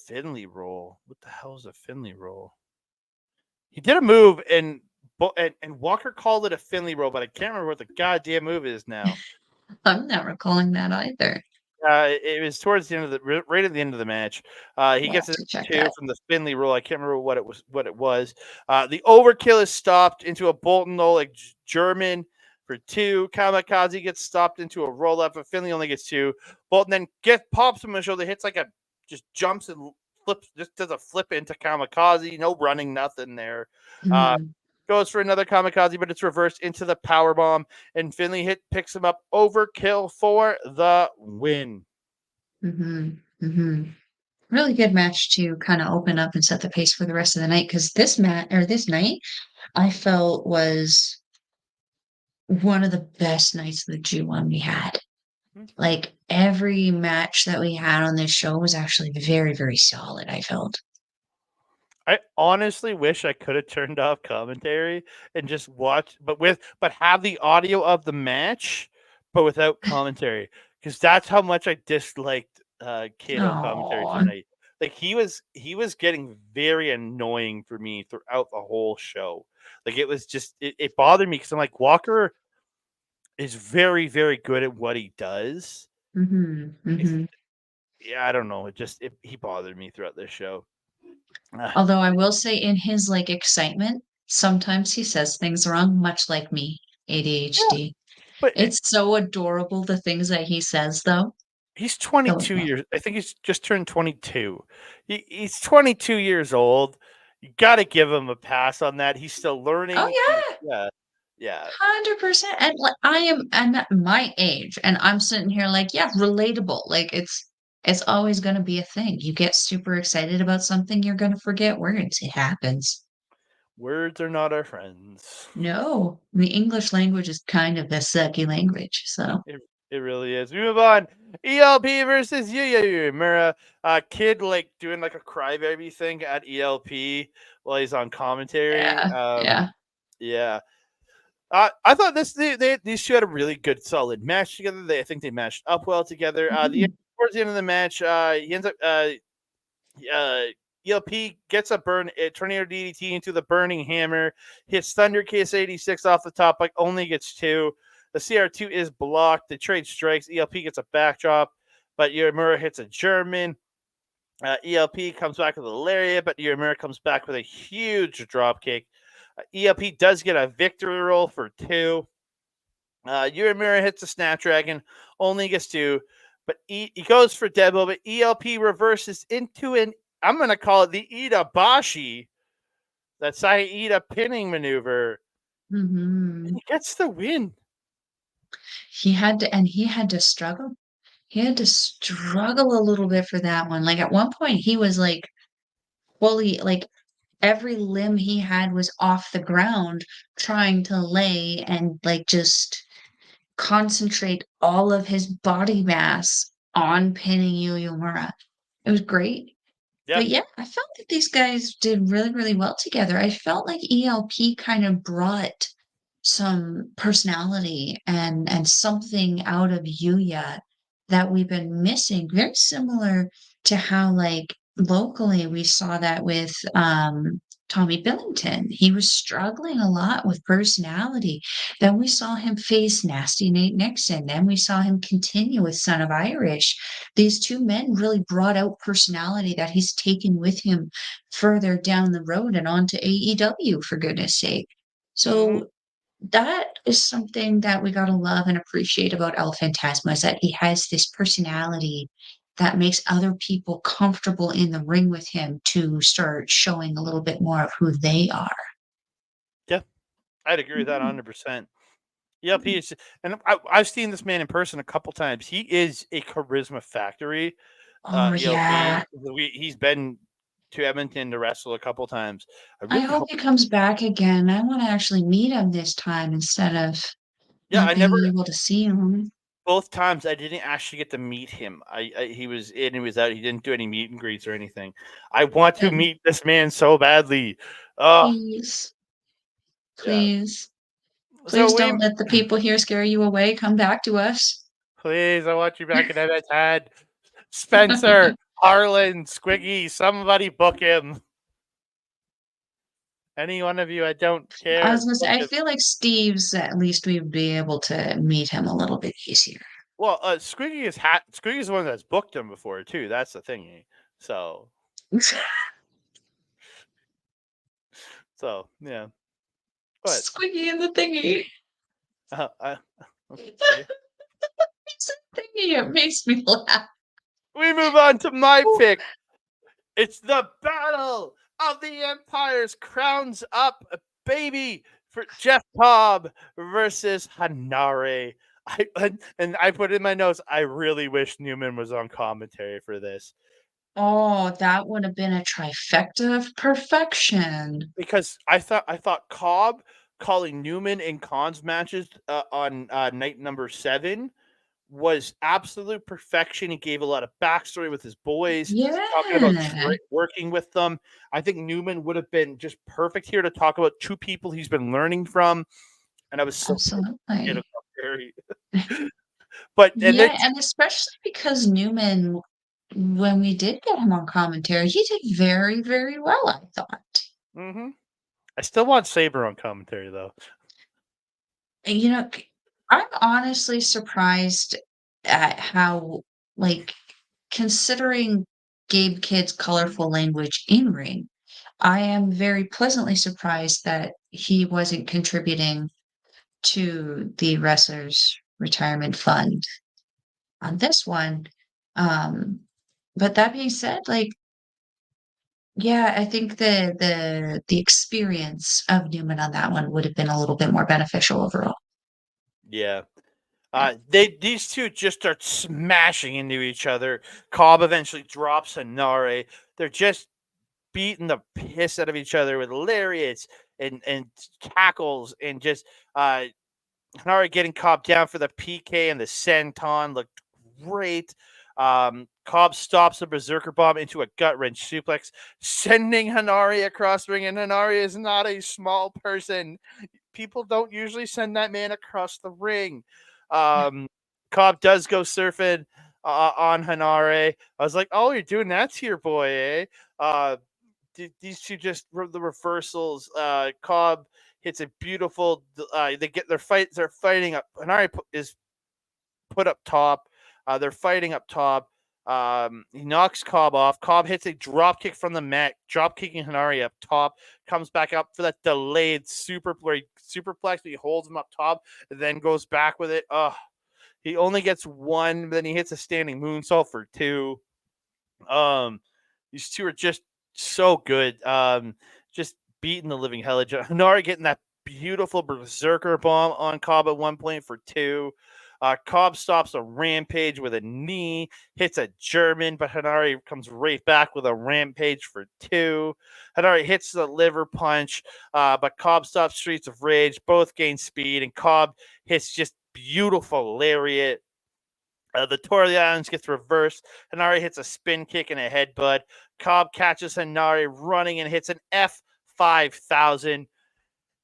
Finlay roll. What the hell is a Finlay roll? He did a move and Walker called it a Finlay roll, but I can't remember what the goddamn move is now. I'm not recalling that either. It was towards the end of the right at the end of the match. He We'll gets have it to check 2 that. from the Finlay roll. I can't remember what it was. The overkill is stopped into a Boltin Oleg German for 2. Kamikaze gets stopped into a roll up, but Finlay only gets 2. Boltin then pops him on the shoulder, hits just jumps and flips, just does a flip into Kamikaze. No running, nothing there. Goes for another Kamikaze, but it's reversed into the power bomb, and Finlay picks him up. Overkill for the win. Really good match to kind of open up and set the pace for the rest of the night, because this night I felt was one of the best nights of the G1 we had. Like every match that we had on this show was actually very, very solid, I felt. I honestly wish I could have turned off commentary and just watched, but have the audio of the match, but without commentary, because that's how much I disliked Kid on commentary Oh. tonight. Like he was getting very annoying for me throughout the whole show. Like it was just it bothered me because I'm like, Walker is very, very good at what he does. Yeah, I don't know. He bothered me throughout this show. Although I will say, in his like excitement, sometimes he says things wrong, much like me, ADHD. But It's so adorable, the things that he says, though. he's 22 years. I think he's just turned 22. He's 22 years old. You got to give him a pass on that. He's still learning. Oh Yeah. yeah, 100%. And like I'm at my age, and I'm sitting here like, yeah, relatable. Like it's always going to be a thing. You get super excited about something, you're going to forget words. It happens. Words are not our friends. No, the English language is kind of a sucky language. So It really is. We move on. ELP versus Yuya Uemura. Kid doing like a crybaby thing at ELP while he's on commentary. yeah. Yeah. I thought these two had a really good, solid match together. I think they matched up well together. Towards the end of the match, he ends up ELP gets a tornado DDT into the burning hammer, hits Thunder Kiss 86 off the top, but only gets 2. The CR2 is blocked. The trade strikes. ELP gets a backdrop, but Uemura hits a German. ELP comes back with a lariat, but Uemura comes back with a huge dropkick. ELP does get a victory roll for 2. Uemura hits a Snapdragon, only gets 2. But he goes for Debo, but ELP reverses into I'm going to call it the Itabashi, that Saida pinning maneuver. And he gets the win. He had to struggle. He had to struggle a little bit for that one. Like at one point, he was like fully, like every limb he had was off the ground, trying to lay and like just concentrate all of his body mass on pinning Uemura. It was great. Yeah. But yeah, I felt that these guys did really, really well together. I felt like ELP kind of brought some personality and something out of Yuya that we've been missing. Very similar to how like locally we saw that with Tommy Billington. He was struggling a lot with personality. Then we saw him face Nasty Nate Nixon. Then we saw him continue with Son of Irish. These two men really brought out personality that he's taken with him further down the road and onto AEW, for goodness sake. So that is something that we gotta love and appreciate about El Phantasmo, is that he has this personality that makes other people comfortable in the ring with him to start showing a little bit more of who they are. Yeah, I'd agree with that 100%. ELP is, and I've seen this man in person a couple times. He is a charisma factory. Oh, yeah. He's been to Edmonton to wrestle a couple times. I hope he comes back again. I wanna actually meet him this time instead of Yeah, not being able to see him. both times I didn't actually get to meet him. He was in, he was out. He didn't do any meet and greets or anything. I want to meet this man so badly. Please. Please. So Please don't let the people here scare you away. Come back to us. Please, I want you back in Emmett's head. Spencer, Harlan, Squiggy, somebody book him. Any one of you, I don't care. I was gonna say, I feel like Steve's, at least we'd be able to meet him a little bit easier. Well, Squiggy is the one that's booked him before too. That's the thing. So yeah. But Squiggy and the thingy. Okay. It's a thingy. It makes me laugh. We move on to my pick. It's the battle of the empires. Crowns up, baby, for Jeff Cobb versus Henare. I put in my notes, I really wish Newman was on commentary for this. Oh, that would have been a trifecta of perfection. Because I thought Cobb calling Newman in cons matches on night number 7 was absolute perfection. He gave a lot of backstory with his boys, talking about working with them. I think Newman would have been just perfect here to talk about two people he's been learning from. And I was so absolutely. But and especially because Newman, when we did get him on commentary, he did very, very well, I thought. Mm-hmm. I still want Sabre on commentary, though. You know, I'm honestly surprised at how, like, considering Gabe Kidd's colorful language in ring, I am very pleasantly surprised that he wasn't contributing to the wrestlers' retirement fund on this one. But that being said, like, yeah, I think the experience of Newman on that one would have been a little bit more beneficial overall. Yeah. These two just start smashing into each other. Cobb eventually drops Henare. They're just beating the piss out of each other with lariats and tackles, and just Henare getting Cobb down for the PK, and the senton looked great. Cobb stops a berserker bomb into a gut wrench suplex, sending Henare across the ring. And Henare is not a small person. People don't usually send that man across the ring. Cobb does go surfing on Henare. I was like, oh, you're doing that to your boy, eh? These two just the reversals. Cobb hits a beautiful. They get their fight. They're fighting up. Henare is put up top. They're fighting up top. He knocks Cobb off. Cobb hits a drop kick from the mat, drop kicking Henare up top. Comes back up for that delayed superplex, but he holds him up top, and then goes back with it. He only gets one, but then he hits a standing moonsault for 2. These two are just so good. Just beating the living hell out of Henare, getting that beautiful berserker bomb on Cobb at one point for 2. Cobb stops a rampage with a knee, hits a German, but Henare comes right back with a rampage for 2. Henare hits the liver punch, but Cobb stops Streets of Rage. Both gain speed, and Cobb hits just beautiful lariat. The Tour of the Islands gets reversed. Henare hits a spin kick and a headbutt. Cobb catches Henare running and hits an F5000.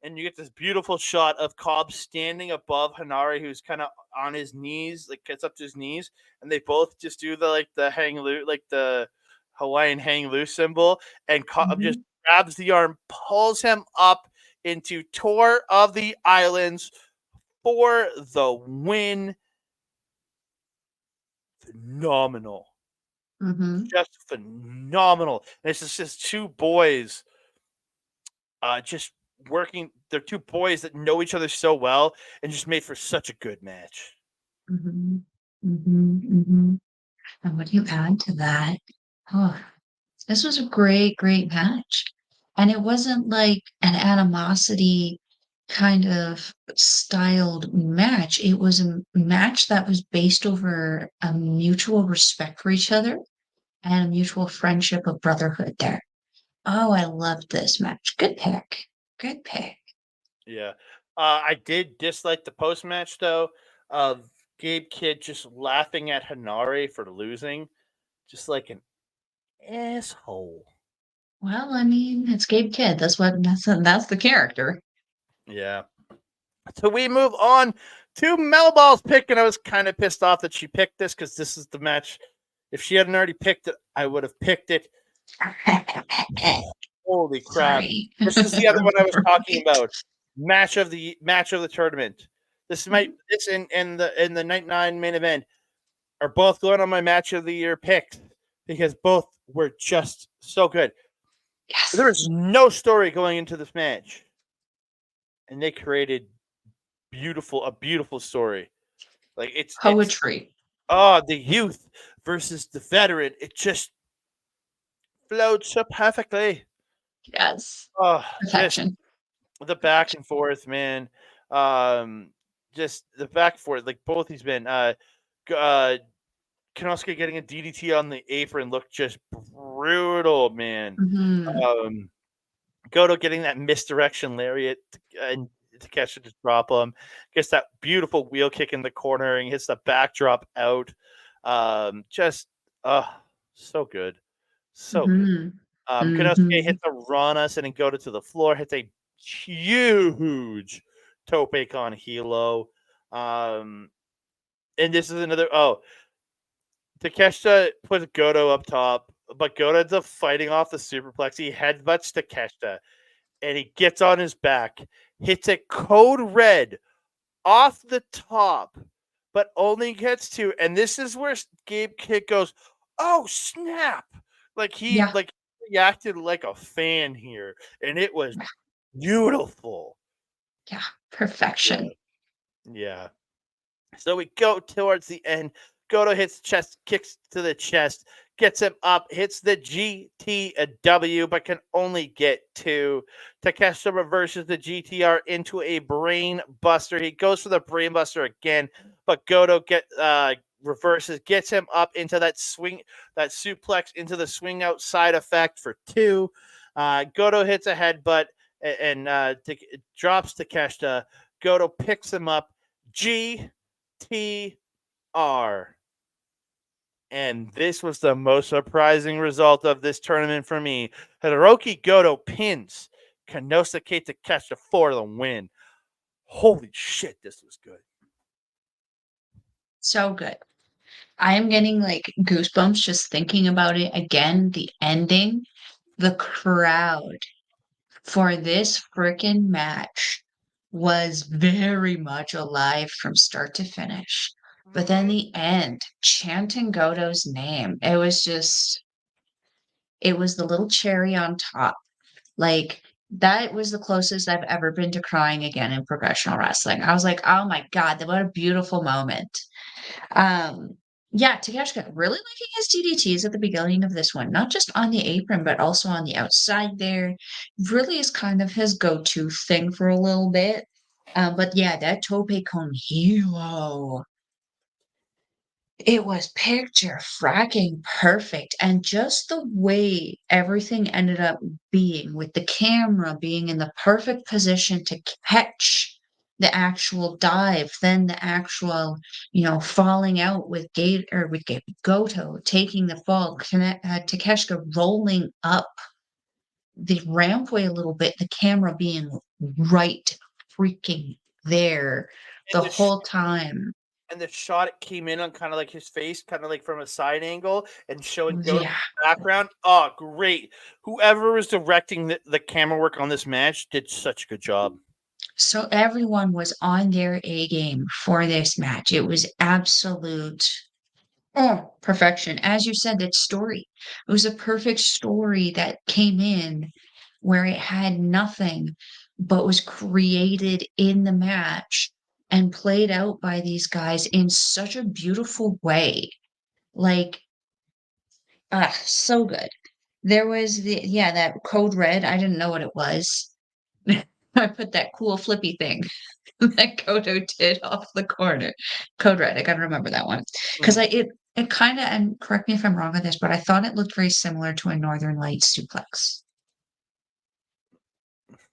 And you get this beautiful shot of Cobb standing above Henare, who's kind of on his knees, like gets up to his knees, and they both just do the hang loose, like the Hawaiian hang loose symbol, and Cobb just grabs the arm, pulls him up into Tour of the Islands for the win. Phenomenal. Just phenomenal. And it's just two boys just working. They're two boys that know each other so well and just made for such a good match. And what do you add to that? Oh, this was a great, great match. And it wasn't like an animosity kind of styled match. It was a match that was based over a mutual respect for each other and a mutual friendship of brotherhood there. Oh, I loved this match. Good pick. Good pick. Yeah. I did dislike the post match though of Gabe Kidd just laughing at Henare for losing, just like an asshole. Well, I mean, it's Gabe Kidd. That's the character. Yeah. So we move on to Melball's pick, and I was kind of pissed off that she picked this because this is the match. If she hadn't already picked it, I would have picked it. Holy crap! Sorry. This is the other one I was talking about. Match of the tournament. This might in the night 9 main event are both going on my match of the year picks because both were just so good. Yes. There was no story going into this match, and they created a beautiful story. Like it's Poetry. the youth versus the veteran. It just flowed so perfectly. Yes. Oh, just Perfection. the back and forth, man. Just the back and forth. Like both these men. Konosuke getting a DDT on the apron looked just brutal, man. Mm-hmm. Goto getting that misdirection lariat and Takeshita to drop him. Gets that beautiful wheel kick in the corner and hits the backdrop out. Just so good. So good. Mm-hmm. Konosuke Mm-hmm. hits a Rana, sending Goto to the floor, hits a huge tope on Hilo. And this is another Takeshita puts Goto up top, but Goto ends up fighting off the superplex. He headbutts Takeshita and he gets on his back, hits a code red off the top, but only gets to, and this is where Gabe Kidd goes, "Oh snap!" Like he Yeah. reacted like a fan here, and it was beautiful. Yeah. Yeah, Perfection. yeah. So we go towards the end. Goto hits chest, kicks to the chest, gets him up, hits the GTW, but can only get 2. Takeshita reverses the GTR into a brain buster. He goes for the brain buster again, but Goto reverses, gets him up into that suplex into the swing out side effect for 2. Goto hits a headbutt and drops Takeshita. Goto picks him up. GTR. And this was the most surprising result of this tournament for me. Hirooki Goto pins Konosuke Takeshita for the win. Holy shit, this was good. So good. I am getting like goosebumps just thinking about it again. The ending, the crowd for this freaking match was very much alive from start to finish. But then the end, chanting Goto's name, it was the little cherry on top. Like, that was the closest I've ever been to crying again in professional wrestling. I was like, oh my God, what a beautiful moment. Um, yeah, Takeshita really liking his DDTs at the beginning of this one, not just on the apron, but also on the outside there. Really is kind of his go-to thing for a little bit. But yeah, that tope con hilo. It was picture fracking perfect. And just the way everything ended up being, with the camera being in the perfect position to catch the actual dive, then the actual, falling out with Goto taking the fall, Takeshita rolling up the rampway a little bit, the camera being right freaking there the whole time. And the shot it came in on kind of like his face, kind of like from a side angle and showing Goto in Yeah. the background. Oh, great. Whoever was directing the camera work on this match did such a good job. So everyone was on their A game for this match. It was absolute perfection. As you said, that story. It was a perfect story that came in where it had nothing but was created in the match and played out by these guys in such a beautiful way. Like, so good. There was that code red. I didn't know what it was. I put that cool flippy thing that Goto did off the corner. Code Red. I gotta remember that one because it kind of, and correct me if I'm wrong on this, but I thought it looked very similar to a Northern Lights suplex.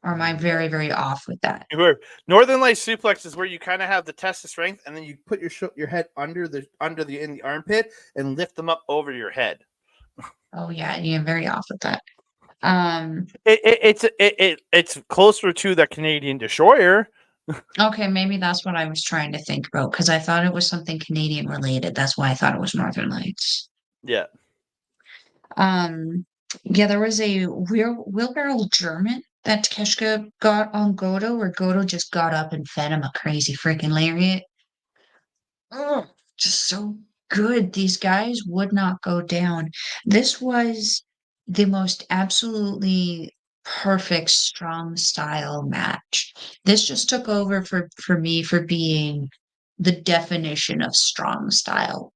Or am I very, very off with that? Northern Lights suplex is where you kind of have the test of strength, and then you put your head under the in the armpit and lift them up over your head. Oh yeah, you're very off with that. It's closer to the Canadian Destroyer. Okay, maybe that's what I was trying to think about because I thought it was something Canadian related. That's why I thought it was Northern Lights. Yeah. Um, yeah, there was a wheelbarrow German that Takeshita got on Goto, where Goto just got up and fed him a crazy freaking lariat. Oh, just so good. These guys would not go down. This was the most absolutely perfect strong style match. This just took over for me for being the definition of strong style.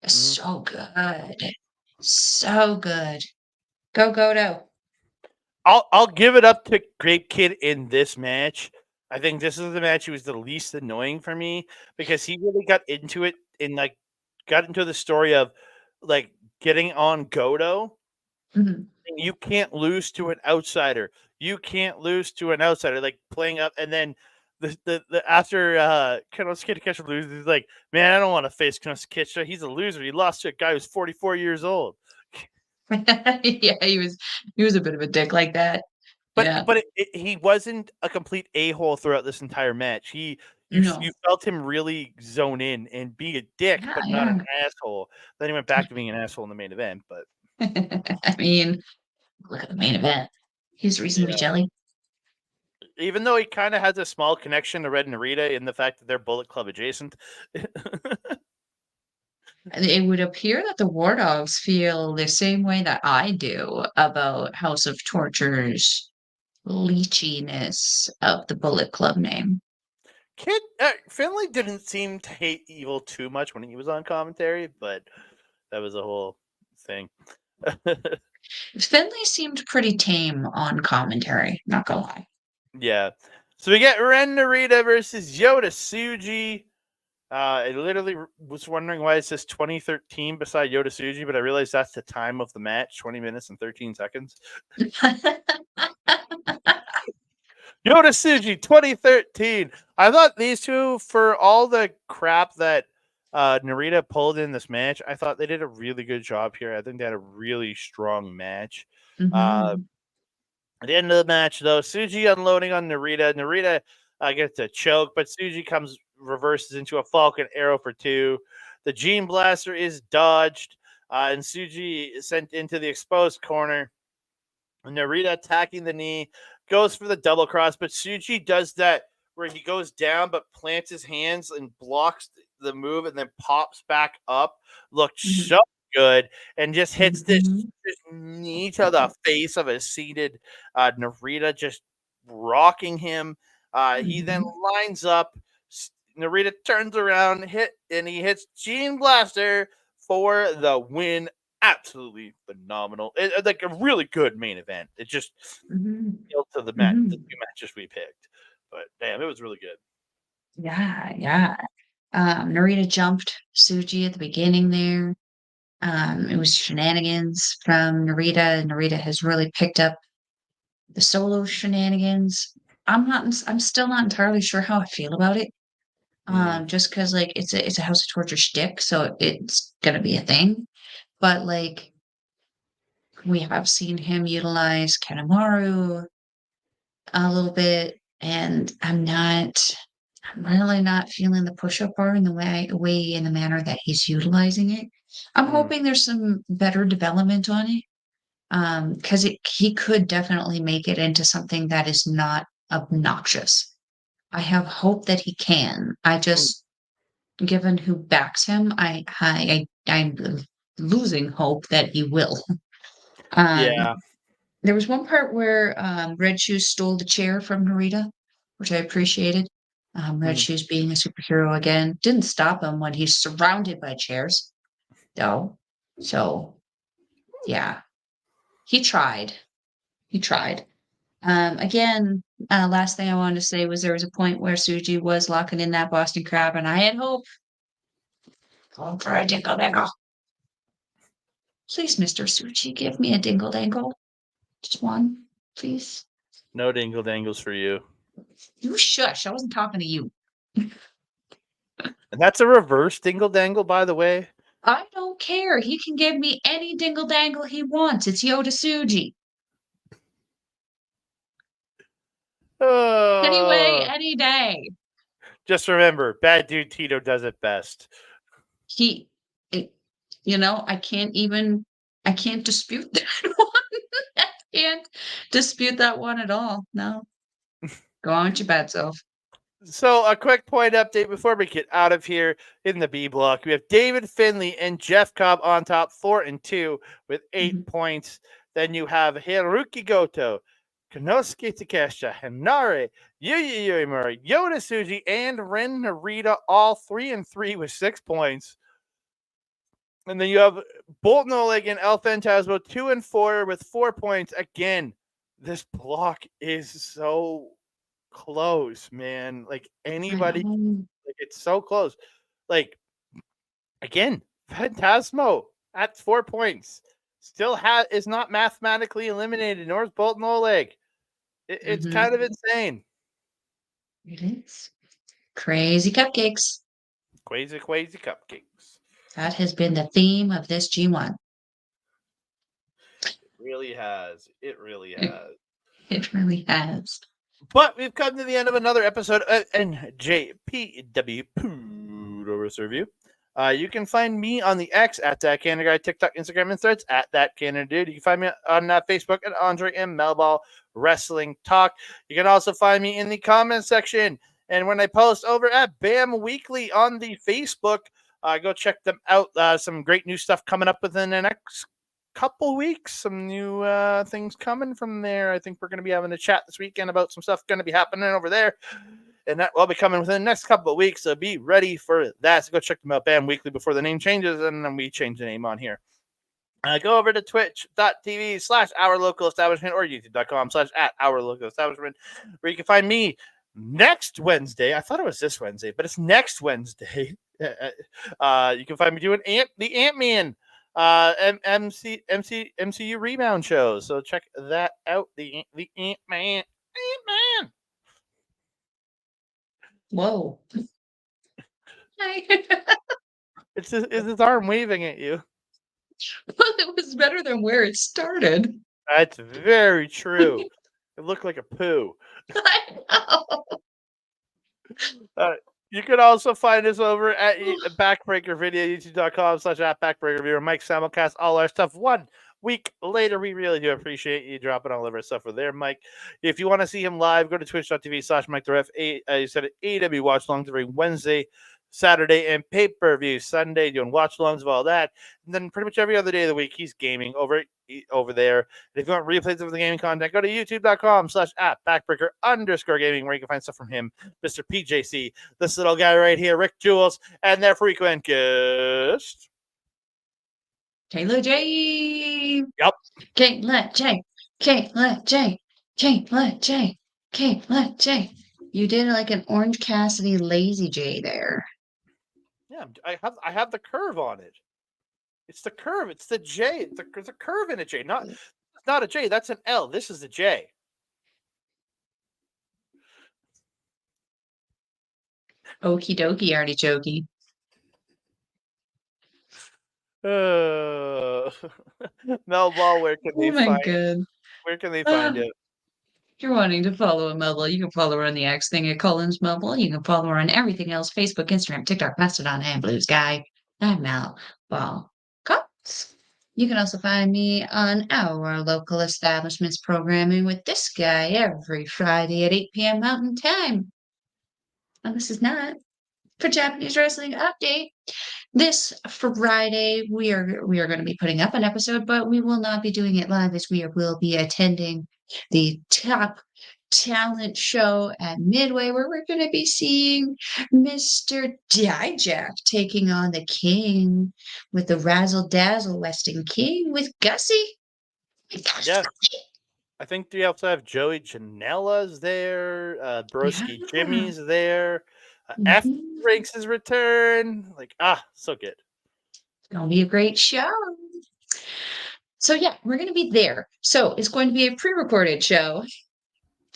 Mhm. So good. So good. Go Goto. I'll give it up to Grape Kid in this match. I think this is the match he was the least annoying for me because he really got into it and like got into the story of like getting on Goto. Mhm. You can't lose to an outsider. You can't lose to an outsider. Like playing up, and then the after Konosuke Takeshita loses, he's like, man, I don't want to face Konosuke. He's a loser. He lost to a guy who's 44 years old. Yeah, he was a bit of a dick like that. Yeah. But he wasn't a complete a-hole throughout this entire match. You No. felt him really zone in and be a dick, Yeah, but not an yeah. asshole. Then he went back to being an asshole in the main event. But I mean, look at the main event. He's the reason to be yeah, jelly. even though he kind of has a small connection to Red Narita in the fact that they're Bullet Club adjacent. It would appear that the War Dogs feel the same way that I do about House of Torture's leechiness of the Bullet Club name. Finlay didn't seem to hate Evil too much when he was on commentary, but that was a whole thing. Finlay seemed pretty tame on commentary, not gonna lie. Yeah. So we get Ren Narita versus Yota Tsuji. I literally was wondering why it says 2013 beside Yota Tsuji, but I realized that's the time of the match, 20 minutes and 13 seconds. Yota Tsuji, 2013. I thought these two, for all the crap that Narita pulled in this match, I thought they did a really good job here. I think they had a really strong match. Uh, Mhm. At the end of the match, though, Tsuji unloading on Narita. Narita gets a choke, but Tsuji reverses into a Falcon Arrow for 2. The Gene Blaster is dodged, and Tsuji is sent into the exposed corner. Narita attacking the knee, goes for the double cross, but Tsuji does that where he goes down but plants his hands and blocks the move and then pops back up. Looked Mhm. so good and just hits Mhm. this knee to the face of a seated Narita, just rocking him. He then Mhm. lines up. Narita turns around, he hits Gene Blaster for the win. Absolutely phenomenal. Like a really good main event. It just Mhm. built to the Mhm. two matches we picked. But damn, it was really good. Yeah, yeah. Narita jumped Suji at the beginning there. It was shenanigans from Narita. Narita has really picked up the solo shenanigans. I'm still not entirely sure how I feel about it. Mm. Just because like it's a House of Torture shtick, so it's gonna be a thing. But like we have seen him utilize Kanemaru a little bit, and I'm really not feeling the push-up bar in the way in the manner that he's utilizing it. I'm Mm. hoping there's some better development on it. Because he could definitely make it into something that is not obnoxious. I have hope that he can. I Mm. just, given who backs him, I'm losing hope that he will. Yeah. There was one part where Red Shoes stole the chair from Narita, which I appreciated. Red Mm. Shoes being a superhero again didn't stop him when he's surrounded by chairs, though. So yeah, he tried. He tried. Again, last thing I wanted to say was there was a point where Suji was locking in that Boston Crab, and I had hope. Going for a dingle dangle. Please, Mr. Suji, give me a dingle dangle. Just one, please. No dingle dangles for you. You shush. I wasn't talking to you. And that's a reverse dingle dangle, by the way. I don't care. He can give me any dingle dangle he wants. It's Yota Suji. Anyway, Oh, any day. just remember, bad dude Tito does it best. He, it, I can't dispute that one. I can't dispute that one at all. No. Go on with your bad self. So, a quick point update before we get out of here in the B block. We have David Finlay and Jeff Cobb on top, 4-2 with 8 points. Then you have Hirooki Goto, Konosuke Takeshita, Henare, Yuya Uemura, Yota Tsuji, and Ren Narita, all 3-3 with 6 points. And then you have Boltin, Oleg, and El Phantasmo 2-4 with 4 points. Again, this block is so close, man. Like anybody, like it's so close. Like again, Phantasmo at 4 points still is not mathematically eliminated, nor is Boltin Oleg. It's kind of insane. It is. Crazy cupcakes. Crazy cupcakes. That has been the theme of this G1. It really has. It really has. It really has. But we've come to the end of another episode of NJPW Puroresu Review. You can find me on the X at That Canada Guy, TikTok, Instagram, and Threads at That Canada Dude. You can find me on Facebook at Andre and Melball Wrestling Talk. You can also find me in the comment section. And when I post over at BAM Weekly on the Facebook, go check them out. Some great new stuff coming up within the next couple weeks. Some new things coming from there. I think we're going to be having a chat this weekend about some stuff going to be happening over there. And that will be coming within the next couple of weeks. So be ready for that. So go check them out, BAM Weekly, before the name changes. And then we change the name on here. Go over to twitch.tv/OurLocalEstablishment or youtube.com/@OurLocalEstablishment, where you can find me next Wednesday. I thought it was this Wednesday, but it's next Wednesday. You can find me doing the Ant-Man MCU rebound show. So check that out. The Ant-Man. Whoa. It's his arm waving at you. Well, it was better than where it started. That's very true. It looked like a poo. I know. You can also find us over at Backbreaker Video, youtube.com/@Backbreaker Video. Mike simulcast all our stuff 1 week later. We really do appreciate you dropping all of our stuff over there, Mike. If you want to see him live, go to twitch.tv/MikeTheRef. You said AW watch alongs every Wednesday, Saturday, and pay-per-view Sunday, doing watch-alongs of all that. And then pretty much every other day of the week, he's gaming over there. And if you want replays of the gaming content, go to youtube.com/@backbreaker_gaming, where you can find stuff from him, Mr. PJC, this little guy right here, Rick Jules, and their frequent guest, Kayla J. Yep. Kayla J. Kayla J. Kayla J. Kayla J. You did like an Orange Cassidy Lazy J there. Yeah, I have the curve on it. It's the curve. It's the J. There's a curve in a J. It's not a J. That's an L. This is a J. Okie dokie, artichoke. Melball, where can they find? God. Where can they find it? If you're wanting to follow a Melball, you can follow her on the X thing at Collins Melball. You can follow her on everything else: Facebook, Instagram, TikTok, Mastodon, and Blue Sky. I'm Melball Cops. You can also find me on Our Local Establishments programming with this guy every Friday at 8 p.m. Mountain Time. And this is not for Japanese Wrestling Update. This Friday, we are going to be putting up an episode, but we will not be doing it live, as we will be attending the Top Talent Show at Midway, where we're going to be seeing Mr. Dijak taking on the King with the Razzle Dazzle Weston King with Gussie. Yeah. I think we also have Joey Janela's there. Broski Jimmy's there. F Ranks' return. So good. It's going to be a great show. So yeah, we're going to be there. So it's going to be a pre-recorded show.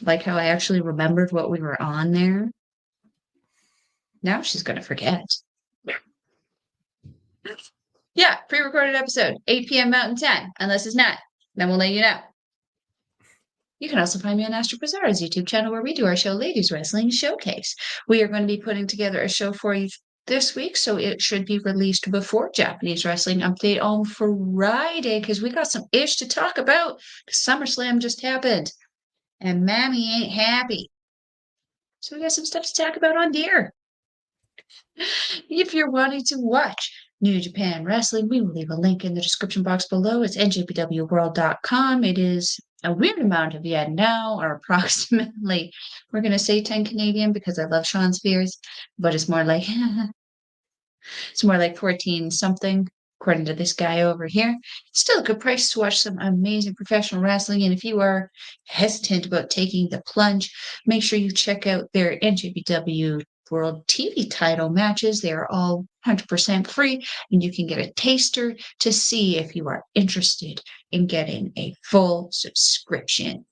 Like how I actually remembered what we were on there. Now she's going to forget. Yeah, pre-recorded episode, 8 p.m. Mountain Time. Unless it's not, then we'll let you know. You can also find me on Astro Bizarre's YouTube channel where we do our show, Ladies Wrestling Showcase. We are going to be putting together a show for you this week, so it should be released before Japanese Wrestling Update on Friday, because we got some ish to talk about. SummerSlam just happened, and Mammy ain't happy. So we got some stuff to talk about on deer. If you're wanting to watch New Japan Wrestling, we will leave a link in the description box below. It's njpwworld.com. It is a weird amount of yen now, or approximately, we're going to say 10 Canadian because I love Sean Spears, but it's more like 14 something according to this guy over here. It's still a good price to watch some amazing professional wrestling. And if you are hesitant about taking the plunge, make sure you check out their NJPW World TV title matches. They are all 100% free, and you can get a taster to see if you are interested in getting a full subscription.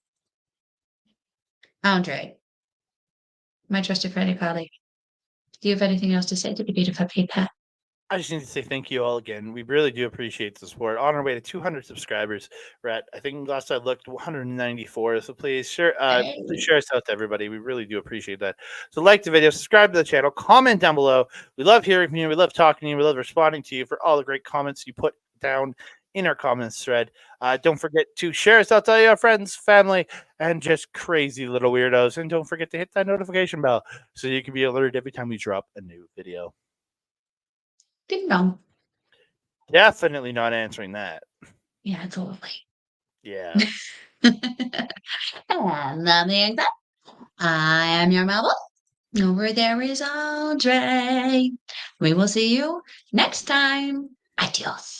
Andre, my trusted friend and colleague, do you have anything else to say to the beautiful people? I just need to say thank you all again. We really do appreciate the support. On our way to 200 subscribers. We're at, I think last I looked, 194. So please share us out to everybody. We really do appreciate that. So like the video, subscribe to the channel, comment down below. We love hearing from you. We love talking to you. We love responding to you for all the great comments you put down in our comments thread. Don't forget to share us out to all your friends, family, and just crazy little weirdos. And don't forget to hit that notification bell so you can be alerted every time we drop a new video. Ding dong. Definitely not answering that. Yeah, totally. Yeah. I am your Melball. Over there is Andre. We will see you next time. Adios.